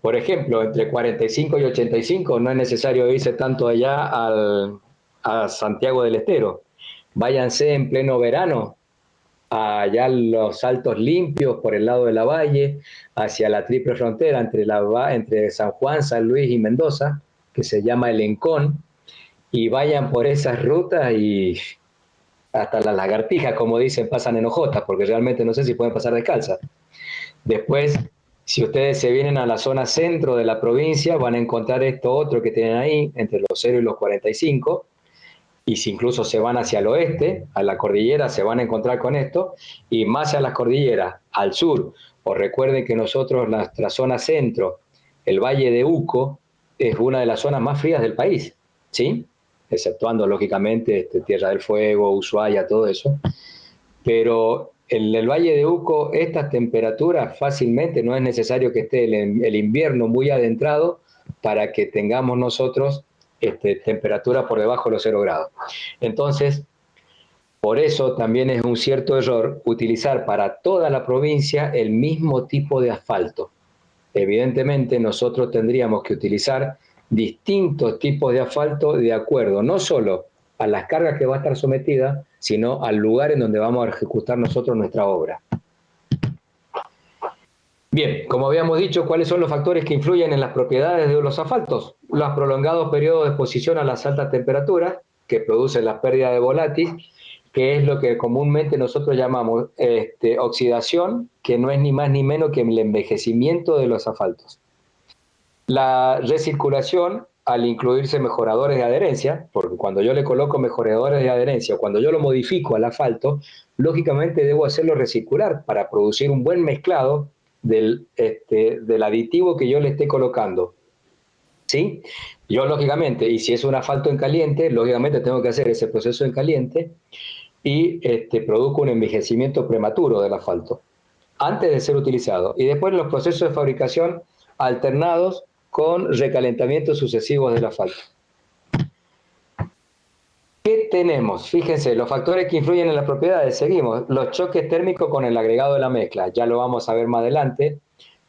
Por ejemplo, entre 45 y 85 no es necesario irse tanto allá a Santiago del Estero. Váyanse en pleno verano, allá los Altos Limpios por el lado de la Valle, hacia la triple frontera entre San Juan, San Luis y Mendoza, que se llama el Encón, y vayan por esas rutas y hasta las lagartijas, como dicen, pasan en hojotas, porque realmente no sé si pueden pasar descalzas. Después, si ustedes se vienen a la zona centro de la provincia, van a encontrar esto otro que tienen ahí, entre los 0 y los 45, y si incluso se van hacia el oeste, a la cordillera, se van a encontrar con esto, y más a las cordilleras, al sur, os recuerden que nosotros, nuestra zona centro, el Valle de Uco, es una de las zonas más frías del país, ¿sí? Exceptuando, lógicamente, Tierra del Fuego, Ushuaia, todo eso. Pero en el Valle de Uco, estas temperaturas fácilmente no es necesario que esté el invierno muy adentrado para que tengamos nosotros temperatura por debajo de los 0 grados. Entonces, por eso también es un cierto error utilizar para toda la provincia el mismo tipo de asfalto. Evidentemente, nosotros tendríamos que utilizar distintos tipos de asfalto de acuerdo no solo a las cargas que va a estar sometida, sino al lugar en donde vamos a ejecutar nosotros nuestra obra. Bien, como habíamos dicho, ¿cuáles son los factores que influyen en las propiedades de los asfaltos? Los prolongados periodos de exposición a las altas temperaturas, que producen la pérdida de volátil, que es lo que comúnmente nosotros llamamos oxidación, que no es ni más ni menos que el envejecimiento de los asfaltos. La recirculación, al incluirse mejoradores de adherencia, porque cuando yo le coloco mejoradores de adherencia o cuando yo lo modifico al asfalto, lógicamente debo hacerlo recircular para producir un buen mezclado del aditivo que yo le esté colocando. ¿Sí? Yo, lógicamente, y si es un asfalto en caliente, lógicamente tengo que hacer ese proceso en caliente y produzco un envejecimiento prematuro del asfalto antes de ser utilizado. Y después los procesos de fabricación alternados con recalentamientos sucesivos del asfalto. ¿Qué tenemos? Fíjense, los factores que influyen en las propiedades. Seguimos. Los choques térmicos con el agregado de la mezcla. Ya lo vamos a ver más adelante.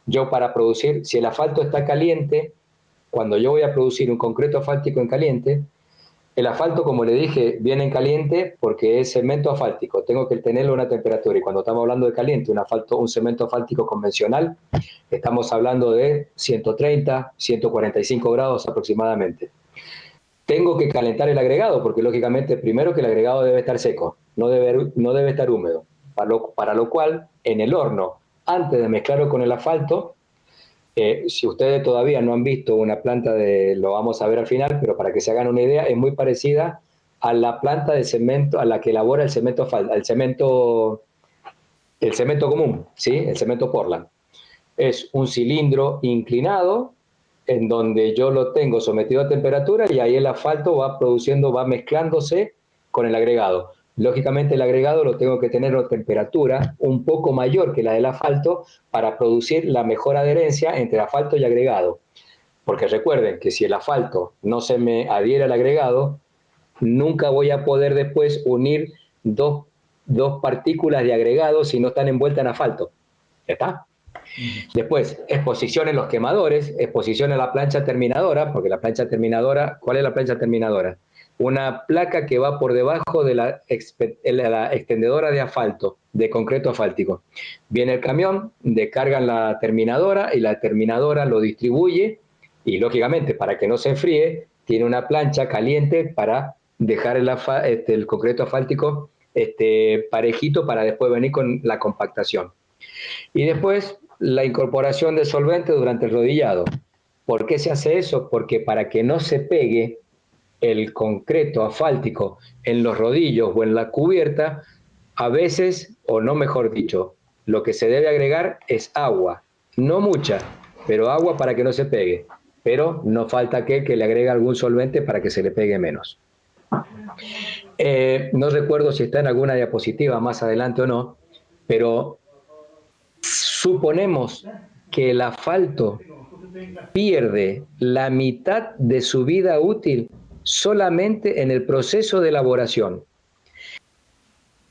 Yo para producir, si el asfalto está caliente, cuando yo voy a producir un concreto asfáltico en caliente, el asfalto, como le dije, viene en caliente porque es cemento asfáltico. Tengo que tenerlo a una temperatura. Y cuando estamos hablando de caliente, un cemento asfáltico convencional, estamos hablando de 130, 145 grados aproximadamente. Tengo que calentar el agregado porque, lógicamente, primero que el agregado debe estar seco, no debe estar húmedo. Para lo cual, en el horno, antes de mezclarlo con el asfalto, si ustedes todavía no han visto una planta lo vamos a ver al final, pero para que se hagan una idea, es muy parecida a la planta de cemento, a la que elabora el cemento común, ¿sí? El cemento Portland. Es un cilindro inclinado en donde yo lo tengo sometido a temperatura y ahí el asfalto va mezclándose con el agregado. Lógicamente el agregado lo tengo que tener a temperatura un poco mayor que la del asfalto para producir la mejor adherencia entre asfalto y agregado. Porque recuerden que si el asfalto no se me adhiere al agregado, nunca voy a poder después unir dos partículas de agregado si no están envueltas en asfalto. ¿Ya está? Después, exposición en los quemadores, exposición en la plancha terminadora, porque la plancha terminadora, ¿cuál es la plancha terminadora? Una placa que va por debajo de la extendedora de asfalto, de concreto asfáltico. Viene el camión, descargan la terminadora y la terminadora lo distribuye y, lógicamente, para que no se enfríe, tiene una plancha caliente para dejar el concreto asfáltico parejito para después venir con la compactación. Y después, la incorporación de solvente durante el rodillado. ¿Por qué se hace eso? Porque para que no se pegue el concreto asfáltico en los rodillos o en la cubierta, a veces, o no mejor dicho, lo que se debe agregar es agua. No mucha, pero agua para que no se pegue. Pero no falta aquel que le agregue algún solvente para que se le pegue menos. No recuerdo si está en alguna diapositiva más adelante o no, pero suponemos que el asfalto pierde la mitad de su vida útil solamente en el proceso de elaboración.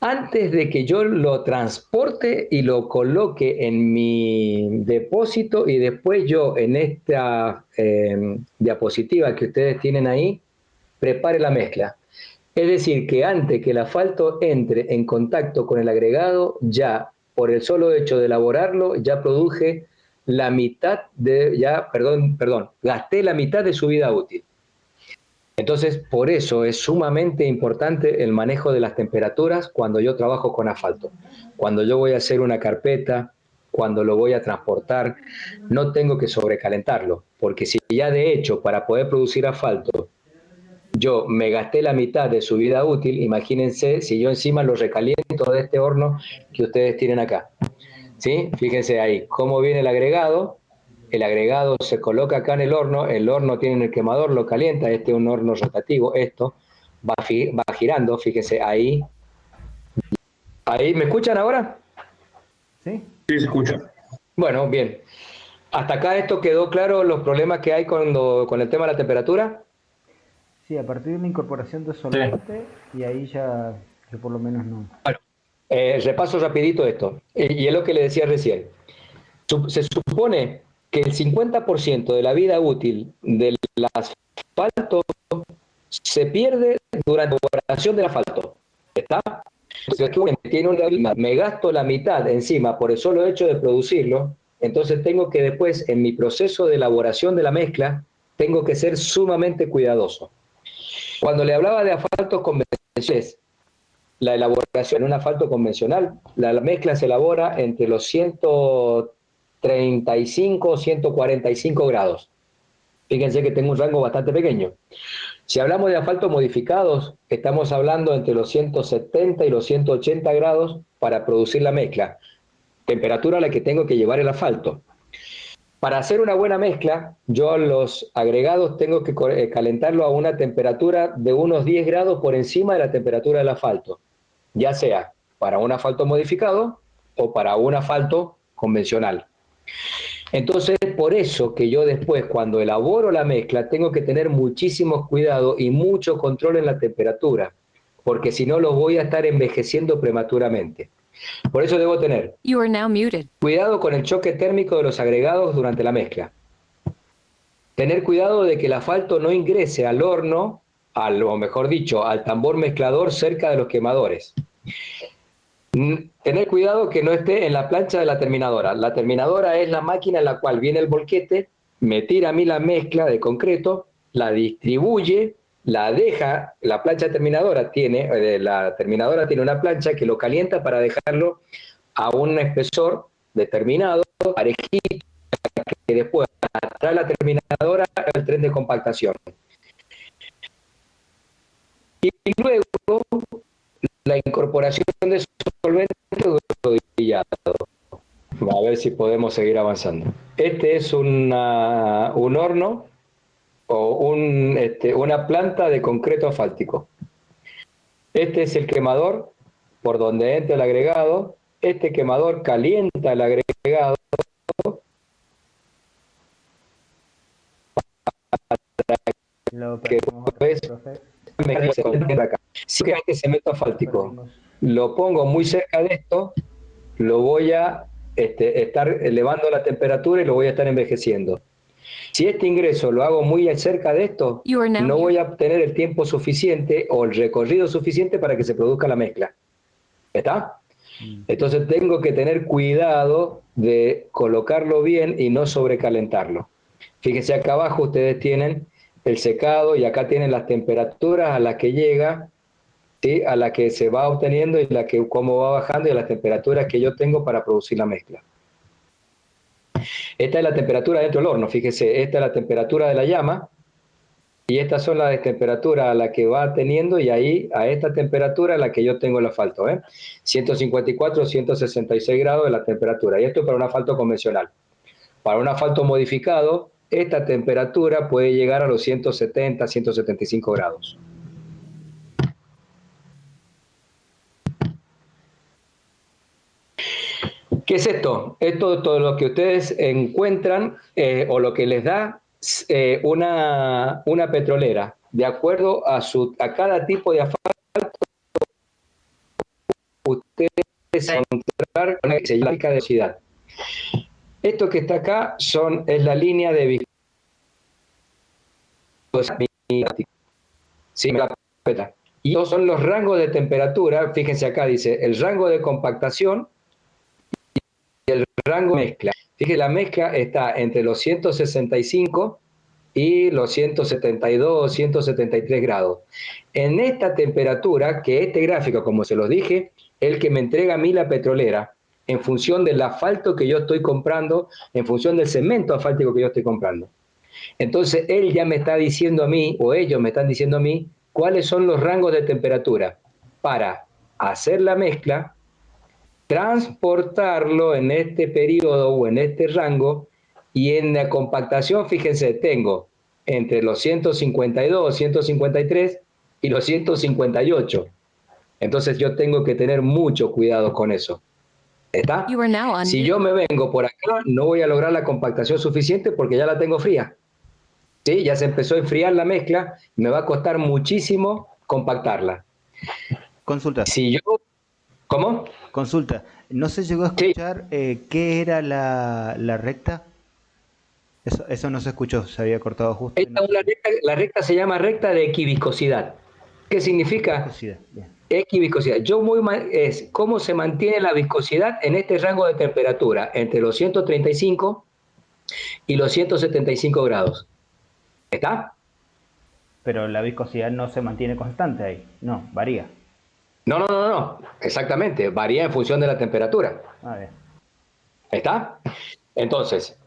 Antes de que yo lo transporte y lo coloque en mi depósito y después yo en esta diapositiva que ustedes tienen ahí, prepare la mezcla. Es decir, que antes que el asfalto entre en contacto con el agregado, ya por el solo hecho de elaborarlo, ya produje la mitad gasté la mitad de su vida útil. Entonces, por eso es sumamente importante el manejo de las temperaturas cuando yo trabajo con asfalto. Cuando yo voy a hacer una carpeta, cuando lo voy a transportar, no tengo que sobrecalentarlo, porque si ya de hecho para poder producir asfalto yo me gasté la mitad de su vida útil, imagínense si yo encima lo recaliento de este horno que ustedes tienen acá. ¿Sí? Fíjense ahí cómo viene el agregado se coloca acá en el horno tiene el quemador, lo calienta, este es un horno rotativo, esto va girando, fíjense ahí. ¿Ahí me escuchan ahora?
Sí.
Sí, se escucha.
Bueno, bien. ¿Hasta acá esto quedó claro los problemas que hay con el tema de la temperatura?
Sí, a partir de la incorporación de solvente, y ahí ya yo por lo menos no.
Bueno, repaso rapidito esto, y es lo que le decía recién. Se supone que el 50% de la vida útil del asfalto se pierde durante la elaboración del asfalto. ¿Está? Entonces, me gasto la mitad encima por el solo hecho de producirlo, entonces tengo que después, en mi proceso de elaboración de la mezcla, tengo que ser sumamente cuidadoso. Cuando le hablaba de asfaltos convencionales, la elaboración en un asfalto convencional, la mezcla se elabora entre los 135 145 grados. Fíjense que tengo un rango bastante pequeño. Si hablamos de asfaltos modificados, estamos hablando entre los 170 y los 180 grados para producir la mezcla, temperatura a la que tengo que llevar el asfalto. Para hacer una buena mezcla, yo los agregados tengo que calentarlo a una temperatura de unos 10 grados por encima de la temperatura del asfalto, ya sea para un asfalto modificado o para un asfalto convencional. Entonces, por eso que yo después, cuando elaboro la mezcla, tengo que tener muchísimos cuidados y mucho control en la temperatura, porque si no los voy a estar envejeciendo prematuramente. Por eso debo tener cuidado con el choque térmico de los agregados durante la mezcla. Tener cuidado de que el asfalto no ingrese al horno, o mejor dicho, al tambor mezclador cerca de los quemadores. Tener cuidado que no esté en la plancha de la terminadora. La terminadora es la máquina en la cual viene el volquete, me tira a mí la mezcla de concreto, la distribuye, la deja, la plancha terminadora la terminadora tiene una plancha que lo calienta para dejarlo a un espesor determinado, parejito, que después trae la terminadora al tren de compactación. Y luego la incorporación de solvente rodillado. A ver si podemos seguir avanzando. Este es un horno o una planta de concreto asfáltico. Este es el quemador por donde entra el agregado. Este quemador calienta el agregado que después este cemento asfáltico lo pongo muy cerca de esto, lo voy a estar elevando la temperatura y lo voy a estar envejeciendo. Si este ingreso lo hago muy cerca de esto, no voy a obtener el tiempo suficiente o el recorrido suficiente para que se produzca la mezcla. ¿Está? Entonces tengo que tener cuidado de colocarlo bien y no sobrecalentarlo. Fíjense, acá abajo ustedes tienen el secado y acá tienen las temperaturas a las que llega, ¿sí? A la que se va obteniendo y cómo va bajando y a las temperaturas que yo tengo para producir la mezcla. Esta es la temperatura dentro del horno, fíjese, esta es la temperatura de la llama y estas son las temperaturas a la que va teniendo y ahí a esta temperatura a la que yo tengo el asfalto, 154, 166 grados de la temperatura, y esto es para un asfalto convencional. Para un asfalto modificado, esta temperatura puede llegar a los 170, 175 grados. ¿Qué es esto? Esto es todo lo que ustedes encuentran o lo que les da una petrolera. De acuerdo a cada tipo de asfalto, ustedes van a encontrar una que se llama de velocidad. Esto que está acá es la línea de viscosidad. Sí, y estos son los rangos de temperatura. Fíjense acá, dice el rango de compactación y el rango de mezcla. Fíjense, la mezcla está entre los 165 y los 172, 173 grados. En esta temperatura, que este gráfico, como se los dije, es el que me entrega a mí la petrolera, en función del asfalto que yo estoy comprando, en función del cemento asfáltico que yo estoy comprando. Entonces, él ya me está diciendo a mí, o ellos me están diciendo a mí, cuáles son los rangos de temperatura para hacer la mezcla, transportarlo en este periodo o en este rango, y en la compactación, fíjense, tengo entre los 152, 153 y los 158. Entonces yo tengo que tener mucho cuidado con eso. ¿Está? Si yo me vengo por acá, no voy a lograr la compactación suficiente porque ya la tengo fría. ¿Sí? Ya se empezó a enfriar la mezcla, me va a costar muchísimo compactarla.
Consulta.
Si yo... ¿Cómo?
Consulta. ¿No se llegó a escuchar qué era la recta? Eso no se escuchó, se había cortado justo.
La recta se llama recta de equiviscosidad. ¿Qué significa?
Viscosidad. Bien.
Equiviscosidad. Es cómo se mantiene la viscosidad en este rango de temperatura, entre los 135 y los 175 grados. ¿Está?
Pero la viscosidad no se mantiene constante ahí, no, varía.
No, exactamente, varía en función de la temperatura.
Bien.
¿Está? Entonces,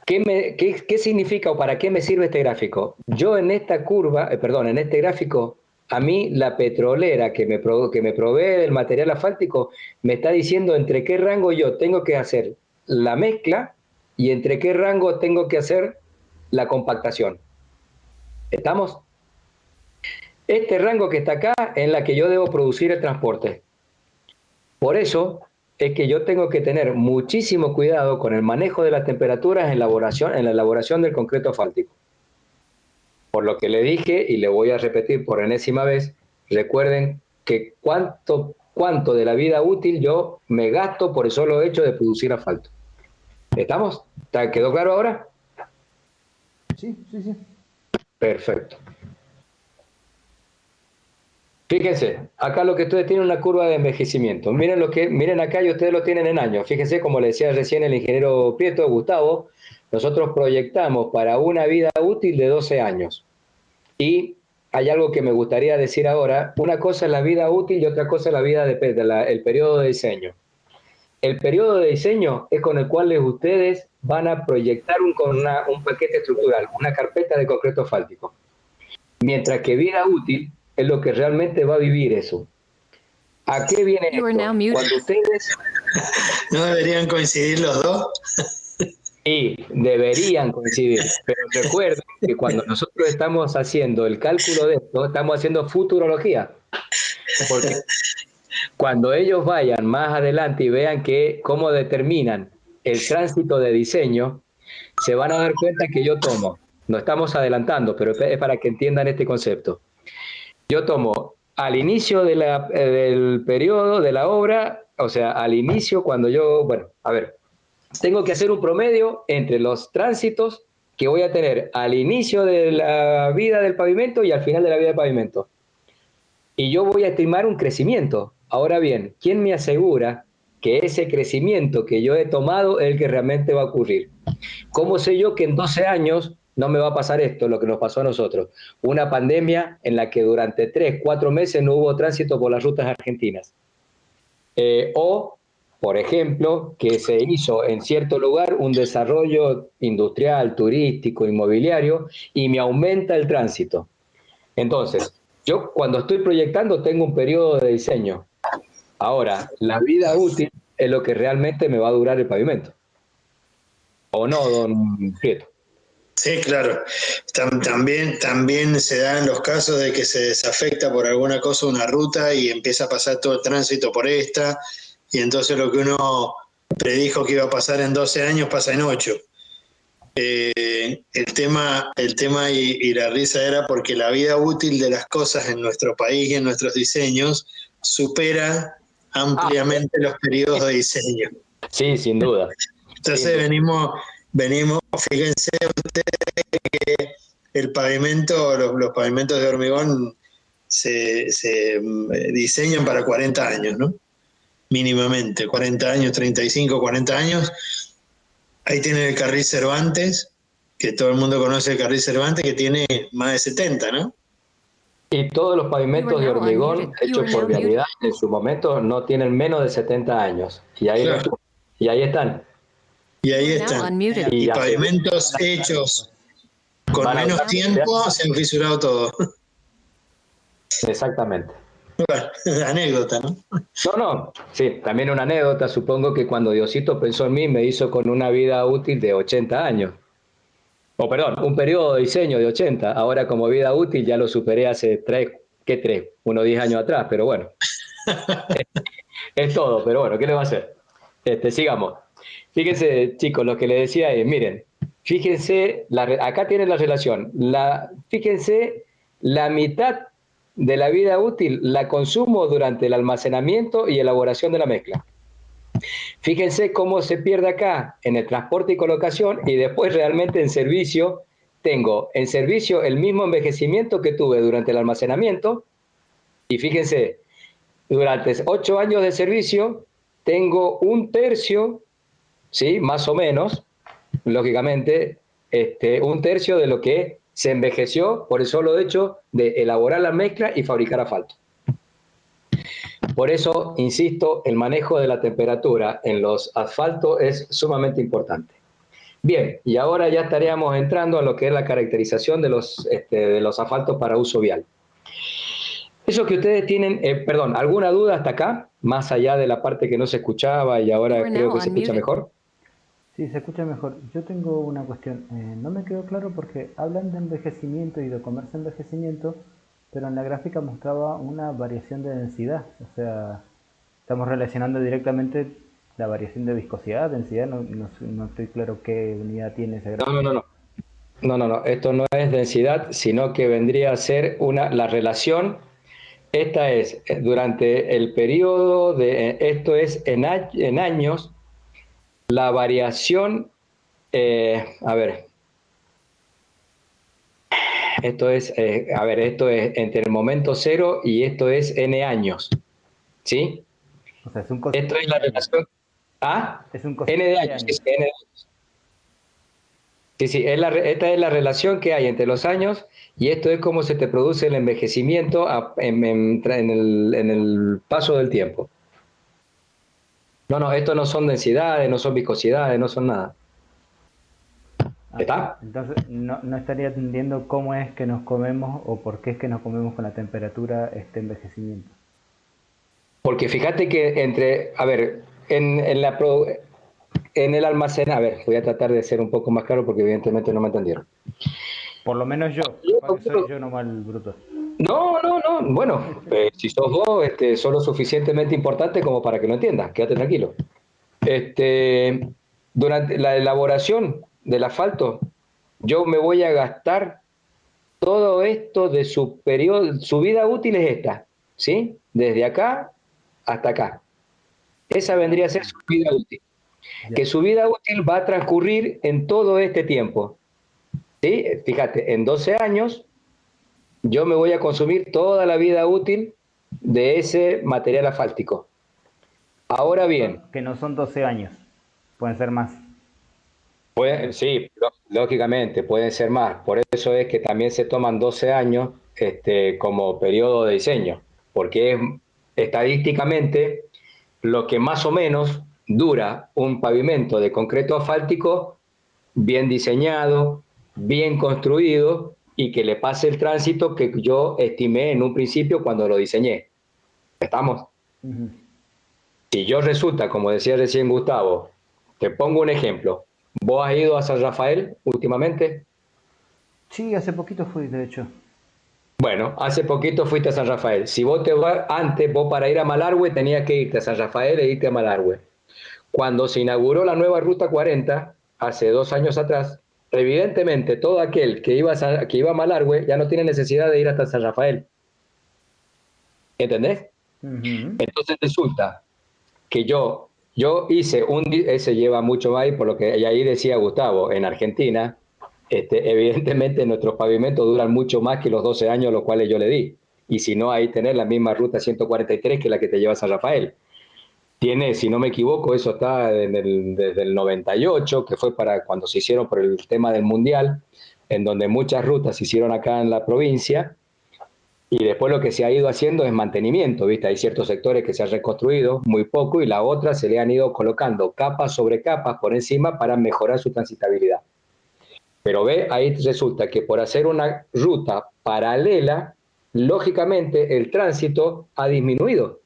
¿qué significa o para qué me sirve este gráfico? Yo en esta curva, en este gráfico, a mí la petrolera que me provee del material asfáltico me está diciendo entre qué rango yo tengo que hacer la mezcla y entre qué rango tengo que hacer la compactación. ¿Estamos? Este rango que está acá es en la que yo debo producir el transporte. Por eso es que yo tengo que tener muchísimo cuidado con el manejo de las temperaturas en la elaboración del concreto asfáltico. Por lo que le dije, y le voy a repetir por enésima vez, recuerden que cuánto de la vida útil yo me gasto por el solo hecho de producir asfalto. ¿Estamos? ¿Quedó claro ahora?
Sí, sí, sí.
Perfecto. Fíjense, acá lo que ustedes tienen es una curva de envejecimiento. Miren acá y ustedes lo tienen en años. Fíjense, como le decía recién el ingeniero Prieto, Gustavo, nosotros proyectamos para una vida útil de 12 años. Y hay algo que me gustaría decir ahora. Una cosa es la vida útil y otra cosa es la vida el periodo de diseño. El periodo de diseño es con el cual ustedes van a proyectar un paquete estructural, una carpeta de concreto asfáltico. Mientras que vida útil es lo que realmente va a vivir eso. ¿A qué viene esto? Cuando ustedes...
¿No deberían coincidir los dos?
Sí, deberían coincidir, pero recuerden que cuando nosotros estamos haciendo el cálculo de esto, estamos haciendo futurología. Porque cuando ellos vayan más adelante y vean cómo determinan el tránsito de diseño, se van a dar cuenta que yo tomo, no estamos adelantando, pero es para que entiendan este concepto. Yo tomo al inicio del periodo de la obra, o sea, al inicio cuando tengo que hacer un promedio entre los tránsitos que voy a tener al inicio de la vida del pavimento y al final de la vida del pavimento. Y yo voy a estimar un crecimiento. Ahora bien, ¿quién me asegura que ese crecimiento que yo he tomado es el que realmente va a ocurrir? ¿Cómo sé yo que en 12 años no me va a pasar esto, lo que nos pasó a nosotros? Una pandemia en la que durante 3, 4 meses no hubo tránsito por las rutas argentinas. Por ejemplo, que se hizo en cierto lugar un desarrollo industrial, turístico, inmobiliario, y me aumenta el tránsito. Entonces, yo cuando estoy proyectando tengo un periodo de diseño. Ahora, la vida útil es lo que realmente me va a durar el pavimento. ¿O no, don Prieto?
Sí, claro. También se dan los casos de que se desafecta por alguna cosa una ruta y empieza a pasar todo el tránsito por esta, y entonces lo que uno predijo que iba a pasar en 12 años pasa en 8. El tema y la risa era porque la vida útil de las cosas en nuestro país y en nuestros diseños supera ampliamente los periodos de diseño.
Sí, sin duda.
Entonces venimos, fíjense ustedes que el pavimento, los pavimentos de hormigón se diseñan para 40 años, ¿no? Mínimamente, 40 años, 35, 40 años. Ahí tienen el carril Cervantes, que todo el mundo conoce el carril Cervantes, que tiene más de 70, ¿no?
Y todos los pavimentos de hormigón hechos por Vialidad en su momento no tienen menos de 70 años. Y ahí,
Claro.
y ahí están.
Y ahí están. Y pavimentos hechos con menos tiempo se han fisurado todo.
Exactamente.
Bueno, anécdota, ¿no?
No, sí, también una anécdota. Supongo que cuando Diosito pensó en mí, me hizo con una vida útil de 80 años. O perdón, un periodo de diseño de 80. Ahora como vida útil ya lo superé hace 3, unos 10 años atrás, pero bueno. Es todo, pero bueno, ¿qué le va a hacer? Sigamos. Fíjense, chicos, lo que les decía es, miren, fíjense, acá tienen la relación. Fíjense, la mitad de la vida útil la consumo durante el almacenamiento y elaboración de la mezcla. Fíjense cómo se pierde acá en el transporte y colocación, y después realmente en servicio tengo en servicio el mismo envejecimiento que tuve durante el almacenamiento, y fíjense, durante 8 años de servicio tengo 1/3, ¿sí? Más o menos, lógicamente, 1/3 de lo que se envejeció por el solo hecho de elaborar la mezcla y fabricar asfalto. Por eso, insisto, el manejo de la temperatura en los asfaltos es sumamente importante. Bien, y ahora ya estaríamos entrando a lo que es la caracterización de los asfaltos para uso vial. Eso que ustedes tienen, ¿alguna duda hasta acá? Más allá de la parte que no se escuchaba y ahora creo que se escucha mejor.
Sí, se escucha mejor. Yo tengo una cuestión. No me quedó claro porque hablan de envejecimiento y de comerse envejecimiento, pero en la gráfica mostraba una variación de densidad. O sea, estamos relacionando directamente la variación de viscosidad, densidad. No estoy claro qué unidad tiene esa gráfica.
No. Esto no es densidad, sino que vendría a ser la relación esta es durante el periodo de, esto es en años, la variación, a ver, esto es, esto es entre el momento cero y esto es n años, ¿sí?
O sea, es un
Esto
cociente
es la
de años.
relación, ¿ah?
Es un
N
cociente
de
de
años, sí,
años.
sí, N de años. Sí, sí, esta es la relación que hay entre los años y esto es cómo se te produce el envejecimiento en el paso del tiempo. No, no, esto no son densidades, no son viscosidades, no son nada. ¿Está?
Entonces, no estaría entendiendo cómo es que nos comemos o por qué es que nos comemos con la temperatura este envejecimiento.
Porque fíjate que a ver, en el almacén, a ver, voy a tratar de ser un poco más claro porque evidentemente no me entendieron.
Por lo menos yo, capaz que soy yo nomás el bruto.
No, no, no, bueno, si sos vos, sos lo suficientemente importante como para que lo entiendas, quédate tranquilo. Durante la elaboración del asfalto, yo me voy a gastar todo esto de su periodo, su vida útil es esta, ¿sí? Desde acá hasta acá. Esa vendría a ser su vida útil. Que su vida útil va a transcurrir en todo este tiempo, ¿sí? Fíjate, en 12 años yo me voy a consumir toda la vida útil de ese material asfáltico. Ahora bien,
Que no son 12 años, pueden ser más.
sí, lógicamente, pueden ser más. Por eso es que también se toman 12 años como periodo de diseño, porque es estadísticamente lo que más o menos dura un pavimento de concreto asfáltico bien diseñado, bien construido y que le pase el tránsito que yo estimé en un principio cuando lo diseñé. ¿Estamos?
Uh-huh.
Si yo resulta, como decía recién Gustavo, te pongo un ejemplo. ¿Vos has ido a San Rafael últimamente?
Sí, hace poquito fui, de hecho.
Bueno, hace poquito fuiste a San Rafael. Si vos te vas, antes vos para ir a Malargüe tenías que irte a San Rafael e irte a Malargüe. Cuando se inauguró la nueva Ruta 40, hace 2 años atrás, evidentemente todo aquel que iba a Malargüe ya no tiene necesidad de ir hasta San Rafael. ¿Entendés?
Uh-huh.
Entonces resulta que yo hice ese lleva mucho más, por lo que ahí decía Gustavo, en Argentina, evidentemente nuestros pavimentos duran mucho más que los 12 años los cuales yo le di. Y si no, ahí tenés la misma ruta 143 que la que te lleva a San Rafael. Tiene, si no me equivoco, eso está desde el 98, que fue para cuando se hicieron por el tema del Mundial, en donde muchas rutas se hicieron acá en la provincia, y después lo que se ha ido haciendo es mantenimiento, ¿viste? Hay ciertos sectores que se han reconstruido muy poco y la otra se le han ido colocando capas sobre capas por encima para mejorar su transitabilidad. Pero ve, ahí resulta que por hacer una ruta paralela, lógicamente el tránsito ha disminuido,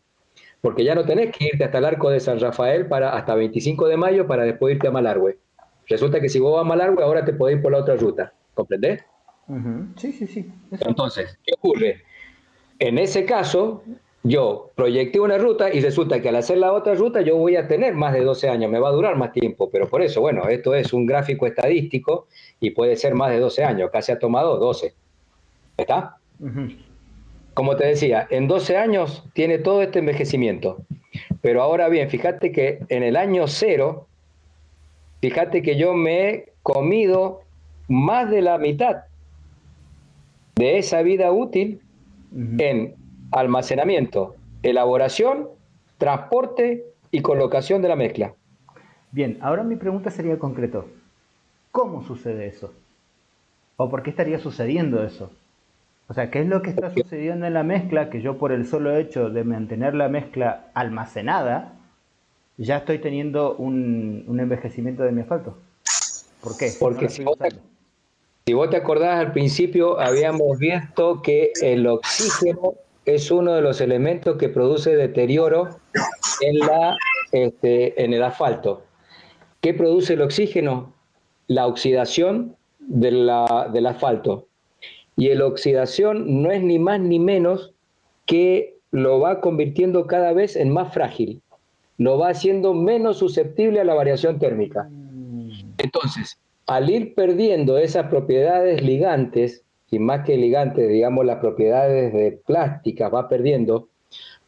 porque ya no tenés que irte hasta el Arco de San Rafael hasta 25 de mayo para después irte a Malargüe. Resulta que si vos vas a Malargüe, ahora te podés ir por la otra ruta, ¿comprendés?
Uh-huh. Sí, sí, sí. Eso.
Entonces, ¿qué ocurre? En ese caso, yo proyecté una ruta y resulta que al hacer la otra ruta yo voy a tener más de 12 años, me va a durar más tiempo, pero por eso, bueno, esto es un gráfico estadístico y puede ser más de 12 años, casi ha tomado 12. ¿Está?
Uh-huh.
Como te decía, en 12 años tiene todo este envejecimiento. Pero ahora bien, fíjate que en el año 0, fíjate que yo me he comido más de la mitad de esa vida útil en almacenamiento, elaboración, transporte y colocación de la mezcla.
Bien, ahora mi pregunta sería concreto. ¿Cómo sucede eso? ¿O por qué estaría sucediendo eso? O sea, ¿qué es lo que está sucediendo en la mezcla que yo por el solo hecho de mantener la mezcla almacenada ya estoy teniendo un envejecimiento de mi asfalto? ¿Por qué?
Porque si vos te acordás al principio habíamos visto que el oxígeno es uno de los elementos que produce deterioro en el asfalto. ¿Qué produce el oxígeno? La oxidación del asfalto. Y la oxidación no es ni más ni menos que lo va convirtiendo cada vez en más frágil, lo va haciendo menos susceptible a la variación térmica. Entonces, al ir perdiendo esas propiedades ligantes y más que ligantes, digamos, las propiedades de plásticas va perdiendo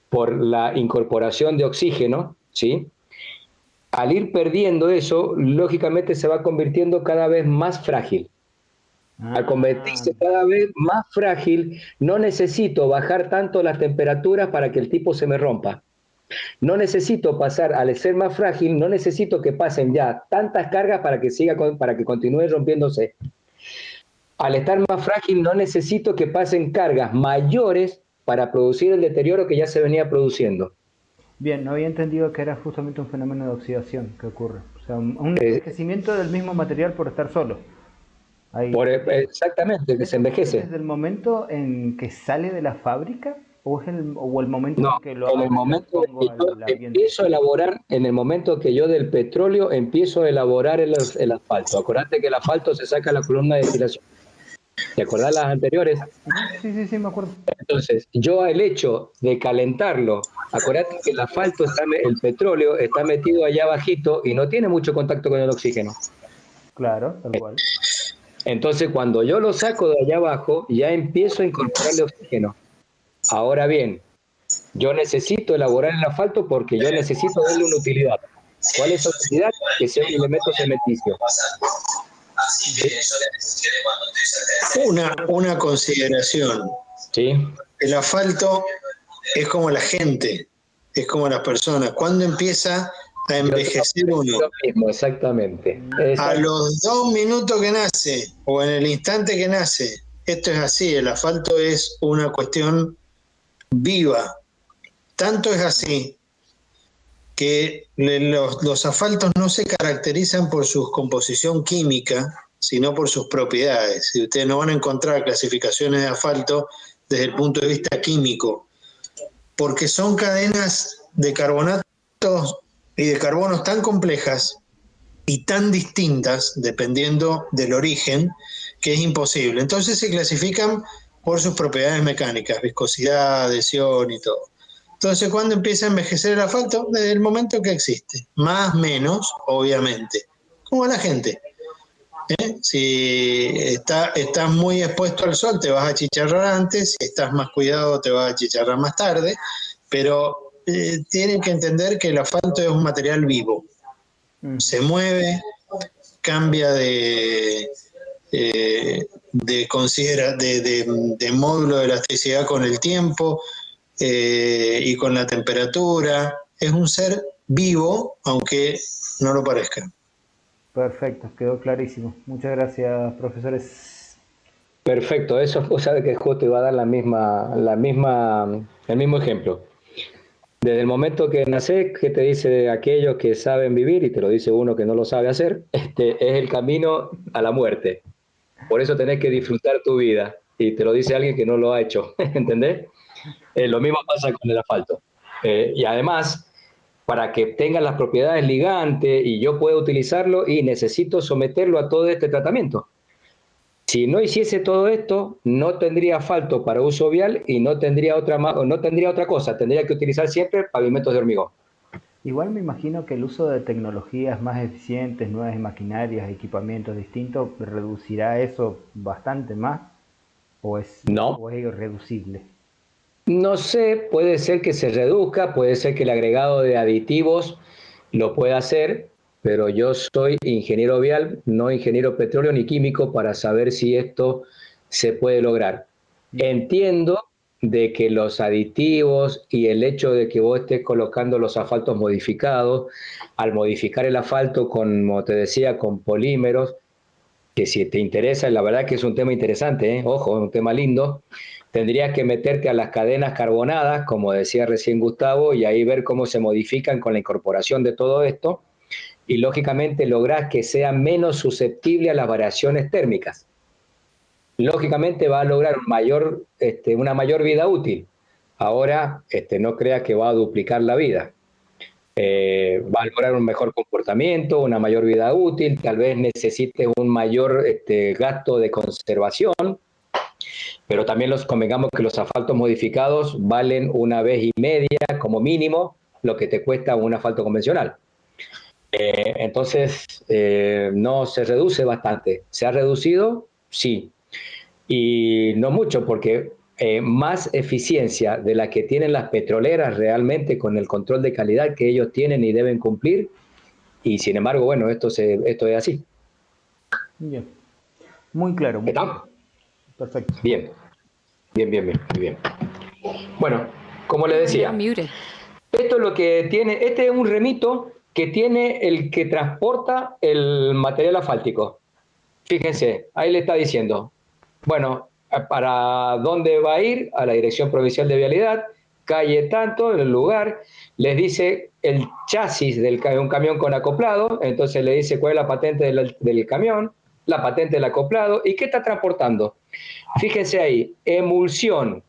por la incorporación de oxígeno, ¿sí? Al ir perdiendo eso, lógicamente se va convirtiendo cada vez más frágil. Al convertirse cada vez más frágil, no necesito bajar tanto las temperaturas para que el tipo se me rompa. No necesito pasar, al ser más frágil, no necesito que pasen ya tantas cargas para que para que continúe rompiéndose. Al estar más frágil, no necesito que pasen cargas mayores para producir el deterioro que ya se venía produciendo.
Bien, no había entendido que era justamente un fenómeno de oxidación que ocurre. O sea, un envejecimiento del mismo material por estar solo.
Exactamente, que se envejece.
¿Desde el momento en que sale de la fábrica o el momento en que lo
en el momento que yo empiezo a elaborar, en el momento que yo del petróleo empiezo a elaborar el asfalto? Acordate que el asfalto se saca la columna de destilación. ¿Te acordás las anteriores?
Sí, me acuerdo.
Entonces, yo el hecho de calentarlo, acordate que el asfalto, el petróleo está metido allá abajito y no tiene mucho contacto con el oxígeno.
Claro, tal cual.
Entonces, cuando yo lo saco de allá abajo, ya empiezo a incorporarle oxígeno. Ahora bien, yo necesito elaborar el asfalto porque yo necesito darle una utilidad. ¿Cuál es la utilidad? Que sea un elemento cementicio.
Una consideración.
Sí. El
asfalto es como la gente, es como las personas. ¿Cuándo empieza a envejecer uno?
Mismo, exactamente.
A los 2 minutos que nace o en el instante que nace. Esto es así, el asfalto es una cuestión viva. Tanto es así que los asfaltos no se caracterizan por su composición química, sino por sus propiedades. Y ustedes no van a encontrar clasificaciones de asfalto desde el punto de vista químico, porque son cadenas de carbonatos y de carbonos tan complejas y tan distintas, dependiendo del origen, que es imposible. Entonces se clasifican por sus propiedades mecánicas, viscosidad, adhesión y todo. Entonces, ¿cuándo empieza a envejecer el asfalto? Desde el momento que existe. Más, menos, obviamente. Como la gente. Si estás muy expuesto al sol, te vas a chicharrar antes. Si estás más cuidado, te vas a chicharrar más tarde. Pero tienen que entender que el asfalto es un material vivo. Se mueve, cambia de módulo de elasticidad con el tiempo y con la temperatura. Es un ser vivo, aunque no lo parezca.
Perfecto, quedó clarísimo. Muchas gracias, profesores.
Perfecto, eso vos sabés que justo te va a dar el mismo ejemplo. Desde el momento que nacés, que te dice aquellos que saben vivir, y te lo dice uno que no lo sabe hacer, es el camino a la muerte. Por eso tenés que disfrutar tu vida, y te lo dice alguien que no lo ha hecho, ¿entendés? Lo mismo pasa con el asfalto. Y además, para que tenga las propiedades ligantes y yo pueda utilizarlo, y necesito someterlo a todo este tratamiento. Si no hiciese todo esto, no tendría asfalto para uso vial y no tendría otra cosa. Tendría que utilizar siempre pavimentos de hormigón.
Igual me imagino que el uso de tecnologías más eficientes, nuevas maquinarias, equipamientos distintos, reducirá eso bastante más. ¿O es irreducible?
No sé, puede ser que se reduzca, puede ser que el agregado de aditivos lo pueda hacer, pero yo soy ingeniero vial, no ingeniero petróleo ni químico, para saber si esto se puede lograr. Entiendo de que los aditivos y el hecho de que vos estés colocando los asfaltos modificados, al modificar el asfalto como te decía, con polímeros, que si te interesa, la verdad que es un tema interesante, ojo, es un tema lindo, tendrías que meterte a las cadenas carbonadas, como decía recién Gustavo, y ahí ver cómo se modifican con la incorporación de todo esto, y lógicamente lograr que sea menos susceptible a las variaciones térmicas. Lógicamente va a lograr una mayor vida útil. Ahora, no creas que va a duplicar la vida. Va a lograr un mejor comportamiento, una mayor vida útil, tal vez necesite un mayor gasto de conservación, pero también convengamos que los asfaltos modificados valen 1,5 veces como mínimo lo que te cuesta un asfalto convencional. Entonces, no se reduce bastante. ¿Se ha reducido? Sí. y no mucho, porque más eficiencia de la que tienen las petroleras realmente con el control de calidad que ellos tienen y deben cumplir, y sin embargo, bueno, esto es así.
Bien. Muy claro.
¿Está?
Perfecto.
Bien, muy bien. Bueno, como le decía, esto es lo que tiene, este es un remito que tiene el que transporta el material asfáltico. Fíjense, ahí le está diciendo, bueno, ¿para dónde va a ir? A la Dirección Provincial de Vialidad, calle tanto, el lugar, les dice el chasis de un camión con acoplado, entonces le dice cuál es la patente del camión, la patente del acoplado, ¿y qué está transportando? Fíjense ahí, emulsión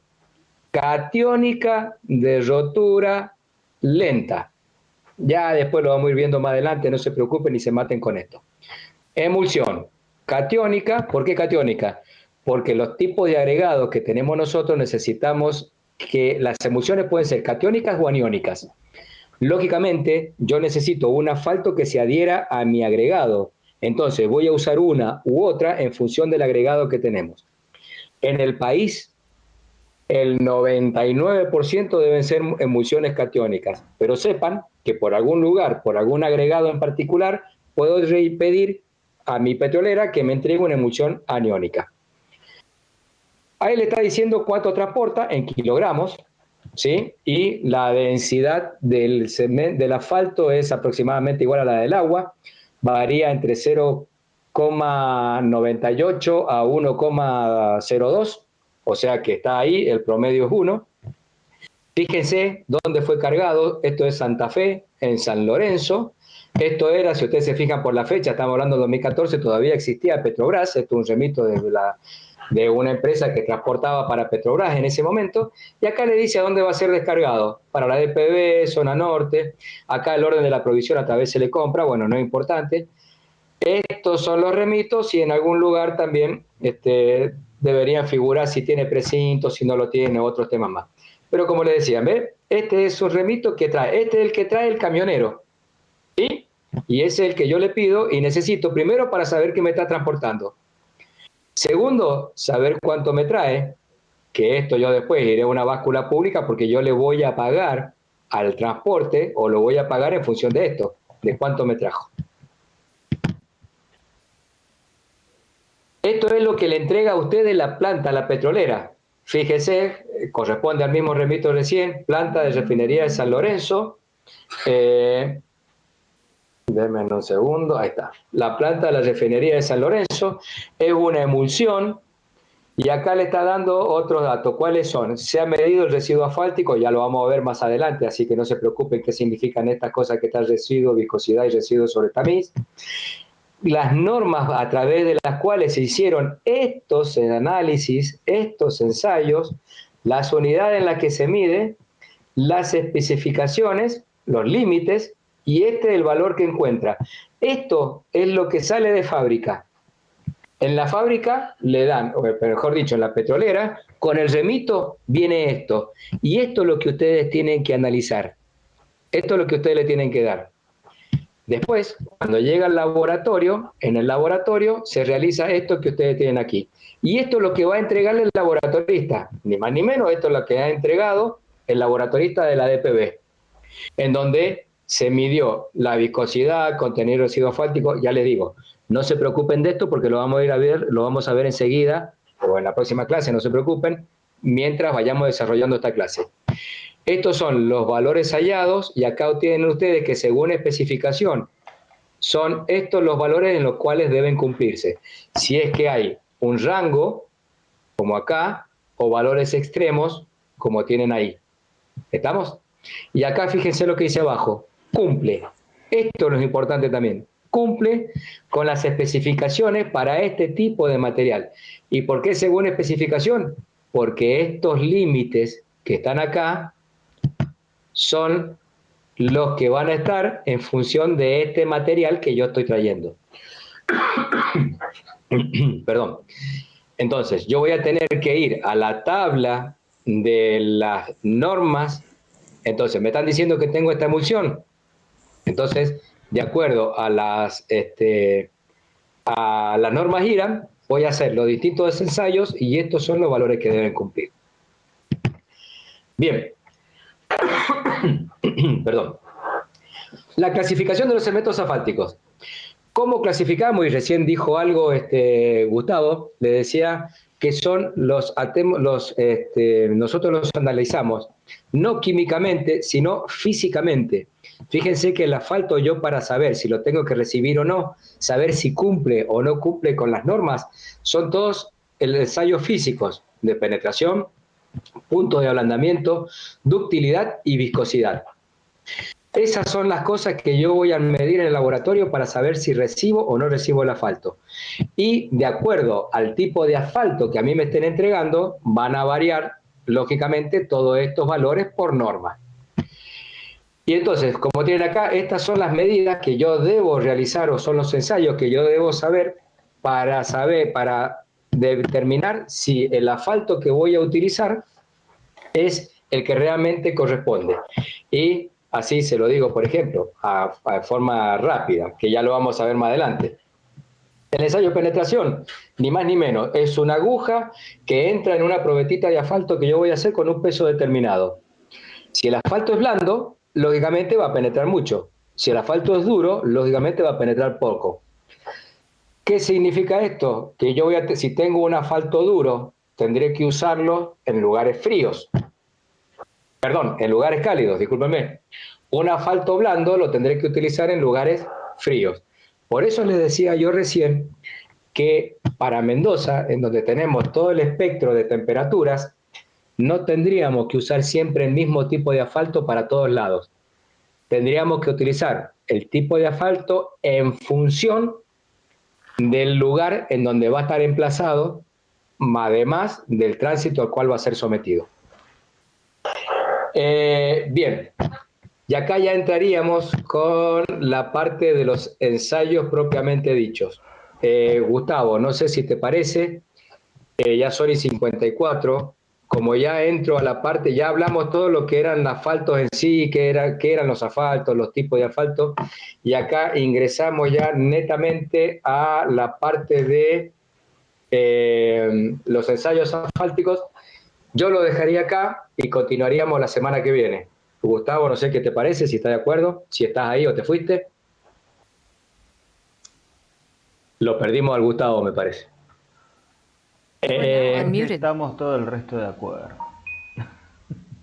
catiónica de rotura lenta. Ya después lo vamos a ir viendo más adelante, no se preocupen ni se maten con esto. Emulsión catiónica, ¿por qué catiónica? Porque los tipos de agregados que tenemos nosotros necesitamos que las emulsiones pueden ser catiónicas o aniónicas. Lógicamente, yo necesito un asfalto que se adhiera a mi agregado. Entonces, voy a usar una u otra en función del agregado que tenemos. En el país, el 99% deben ser emulsiones catiónicas, pero sepan que por algún lugar, por algún agregado en particular, puedo pedir a mi petrolera que me entregue una emulsión aniónica. Ahí le está diciendo cuánto transporta en kilogramos, ¿sí? Y la densidad del asfalto es aproximadamente igual a la del agua, varía entre 0,98 a 1,02, o sea que está ahí, el promedio es 1. Fíjense dónde fue cargado, esto es Santa Fe, en San Lorenzo. Esto era, si ustedes se fijan por la fecha, estamos hablando de 2014, todavía existía Petrobras, esto es un remito de una empresa que transportaba para Petrobras en ese momento, y acá le dice a dónde va a ser descargado, para la DPB, zona norte, acá el orden de la provisión a través se le compra, bueno, no es importante. Estos son los remitos y en algún lugar también deberían figurar si tiene precinto, si no lo tiene, otros temas más. Pero como les decía, ¿ven? Este es un remito que trae, este es el que trae el camionero, ¿sí? Y ese es el que yo le pido y necesito primero para saber qué me está transportando. Segundo, saber cuánto me trae, que esto yo después iré a una báscula pública porque yo le voy a pagar al transporte o lo voy a pagar en función de esto, de cuánto me trajo. Esto es lo que le entrega a ustedes la planta, la petrolera. Fíjese, corresponde al mismo remito recién, planta de refinería de San Lorenzo. Denme un segundo, ahí está. La planta de la refinería de San Lorenzo es una emulsión y acá le está dando otros datos. ¿Cuáles son? Se ha medido el residuo asfáltico, ya lo vamos a ver más adelante, así que no se preocupen qué significan estas cosas que está residuo, viscosidad y residuo sobre tamiz. Las normas a través de las cuales se hicieron estos análisis, estos ensayos, las unidades en las que se mide, las especificaciones, los límites, y este es el valor que encuentra. Esto es lo que sale de fábrica. En la fábrica le dan, o mejor dicho, en la petrolera, con el remito viene esto. Y esto es lo que ustedes tienen que analizar. Esto es lo que ustedes le tienen que dar. Después, cuando llega al laboratorio, en el laboratorio se realiza esto que ustedes tienen aquí. Y esto es lo que va a entregarle el laboratorista, ni más ni menos, esto es lo que ha entregado el laboratorista de la DPB, en donde se midió la viscosidad, contenido de residuo asfáltico, ya les digo, no se preocupen de esto porque lo vamos a ir a ver, lo vamos a ver enseguida, o en la próxima clase, no se preocupen, mientras vayamos desarrollando esta clase. Estos son los valores hallados y acá tienen ustedes que según especificación son estos los valores en los cuales deben cumplirse. Si es que hay un rango, como acá, o valores extremos, como tienen ahí. ¿Estamos? Y acá fíjense lo que dice abajo. Cumple. Esto es lo importante también. Cumple con las especificaciones para este tipo de material. ¿Y por qué según especificación? Porque estos límites que están acá son los que van a estar en función de este material que yo estoy trayendo. Perdón. Entonces, yo voy a tener que ir a la tabla de las normas. Entonces, me están diciendo que tengo esta emulsión. Entonces, de acuerdo a las normas IRAM, voy a hacer los distintos ensayos y estos son los valores que deben cumplir. Bien. Perdón. La clasificación de los elementos asfálticos. ¿Cómo clasificamos? Y recién dijo algo Gustavo, le decía que son nosotros los analizamos, no químicamente, sino físicamente. Fíjense que el asfalto, yo para saber si lo tengo que recibir o no, saber si cumple o no cumple con las normas, son todos ensayos físicos de penetración, punto de ablandamiento, ductilidad y viscosidad. Esas son las cosas que yo voy a medir en el laboratorio para saber si recibo o no recibo el asfalto. Y de acuerdo al tipo de asfalto que a mí me estén entregando, van a variar, lógicamente, todos estos valores por norma. Y entonces, como tienen acá, estas son las medidas que yo debo realizar o son los ensayos que yo debo saber para determinar si el asfalto que voy a utilizar es el que realmente corresponde. Y así se lo digo, por ejemplo, a forma rápida, que ya lo vamos a ver más adelante. El ensayo de penetración, ni más ni menos, es una aguja que entra en una probetita de asfalto que yo voy a hacer con un peso determinado. Si el asfalto es blando, lógicamente va a penetrar mucho. Si el asfalto es duro, lógicamente va a penetrar poco. ¿Qué significa esto? Que yo si tengo un asfalto duro, tendré que usarlo en lugares fríos. Perdón, en lugares cálidos, discúlpenme. Un asfalto blando lo tendré que utilizar en lugares fríos. Por eso les decía yo recién que para Mendoza, en donde tenemos todo el espectro de temperaturas, no tendríamos que usar siempre el mismo tipo de asfalto para todos lados. Tendríamos que utilizar el tipo de asfalto en función del lugar en donde va a estar emplazado, además del tránsito al cual va a ser sometido. Bien, y acá ya entraríamos con la parte de los ensayos propiamente dichos. Gustavo, no sé si te parece, ya son y 54, como ya entro a la parte, ya hablamos todo lo que eran asfaltos en sí, qué eran los asfaltos, los tipos de asfalto, y acá ingresamos ya netamente a la parte de los ensayos asfálticos. Yo lo dejaría acá y continuaríamos la semana que viene. Gustavo, no sé qué te parece, si estás de acuerdo, si estás ahí o te fuiste. Lo perdimos al Gustavo, me parece.
Estamos todo el resto de acuerdo.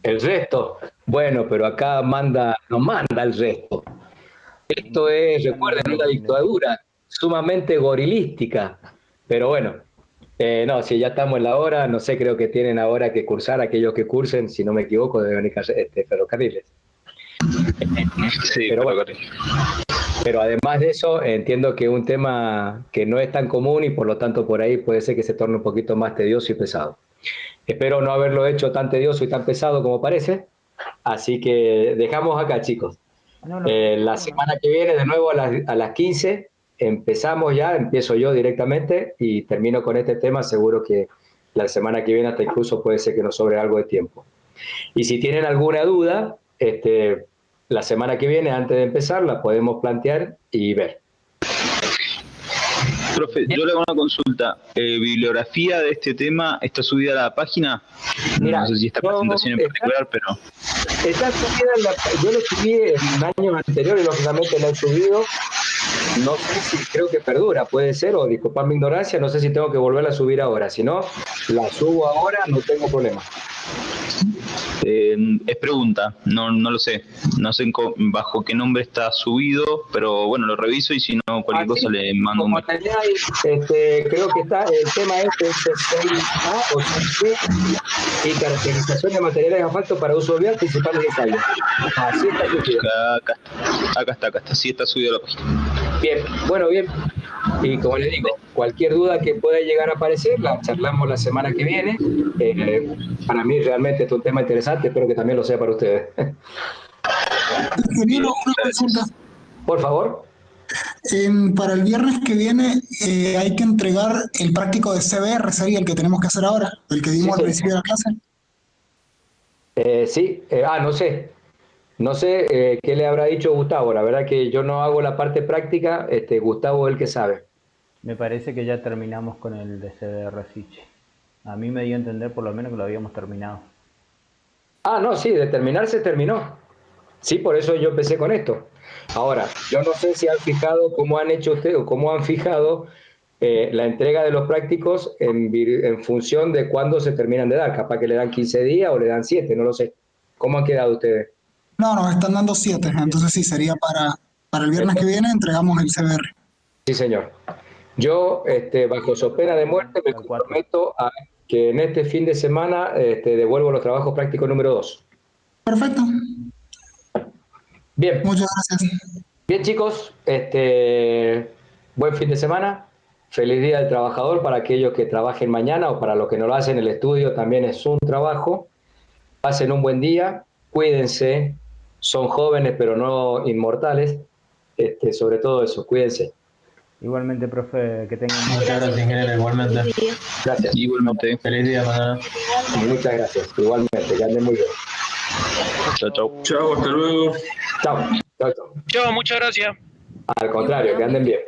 El resto, bueno, pero acá nos manda el resto. Esto es, recuerden, una dictadura sumamente gorilística, pero bueno, no, si ya estamos en la hora, no sé, creo que tienen ahora que cursar aquellos que cursen, si no me equivoco, deben ir ferrocarriles.
Sí,
pero bueno, pero además de eso, entiendo que es un tema que no es tan común y por lo tanto por ahí puede ser que se torne un poquito más tedioso y pesado. Espero no haberlo hecho tan tedioso y tan pesado como parece, así que dejamos acá, chicos. La semana que viene, de nuevo a las 15, empiezo yo directamente y termino con este tema. Seguro que la semana que viene hasta incluso puede ser que nos sobre algo de tiempo. Y si tienen alguna duda, la semana que viene, antes de empezar, la podemos plantear y ver.
Profe, yo le hago una consulta. ¿Bibliografía de este tema está subida a la página?
Mira,
no sé si esta presentación en particular, pero...
Está subida, yo lo subí en años anteriores, lógicamente la he subido. No sé si creo que perdura, puede ser, o disculpad mi ignorancia, no sé si tengo que volverla a subir ahora. Si no, la subo ahora, no tengo problema.
Es pregunta, no lo sé. No sé bajo qué nombre está subido, pero bueno, lo reviso y si no, cualquier cosa le mando un
mensaje. Creo que está el tema es 6A o 6B y caracterización de materiales de asfalto para uso vial, principales ensayos. Así está subido.
Acá está, sí está subido la página.
Bien, bueno, bien. Y como les digo, cualquier duda que pueda llegar a aparecer, la charlamos la semana que viene. Para mí realmente es un tema interesante, espero que también lo sea para ustedes.
Ingeniero, una consulta.
Por favor.
Para el viernes que viene hay que entregar el práctico de CBR, ¿sería el que tenemos que hacer ahora? ¿El que dimos al principio de la clase?
Sí, no sé. No sé qué le habrá dicho Gustavo. La verdad que yo no hago la parte práctica, Gustavo es el que sabe.
Me parece que ya terminamos con el DCBR Siche. A mí me dio a entender por lo menos que lo habíamos terminado.
Ah, no, sí, de terminar se terminó. Sí, por eso yo empecé con esto. Ahora, yo no sé si han fijado cómo han hecho ustedes o cómo han fijado la entrega de los prácticos en función de cuándo se terminan de dar. Capaz que le dan 15 días o le dan 7, no lo sé. ¿Cómo han quedado ustedes?
No, nos están dando 7, entonces sí, sería para el viernes que viene entregamos el CBR.
Sí, señor. Yo, bajo so pena de muerte, me comprometo a que en este fin de semana devuelvo los trabajos prácticos número 2.
Perfecto.
Bien.
Muchas gracias.
Bien, chicos, buen fin de semana. Feliz Día del Trabajador para aquellos que trabajen mañana o para los que no lo hacen, el estudio también es un trabajo. Pasen un buen día, cuídense, son jóvenes pero no inmortales. Sobre todo eso, cuídense.
Igualmente, profe, que tengan...
Muchas gracias, ingeniero, igualmente.
Gracias.
Igualmente.
Feliz día, mañana.
Muchas gracias, igualmente, que anden muy bien.
Chao, chao.
Chao, hasta luego.
Chao, chao, chao.
Chao, muchas gracias.
Al contrario, que anden bien.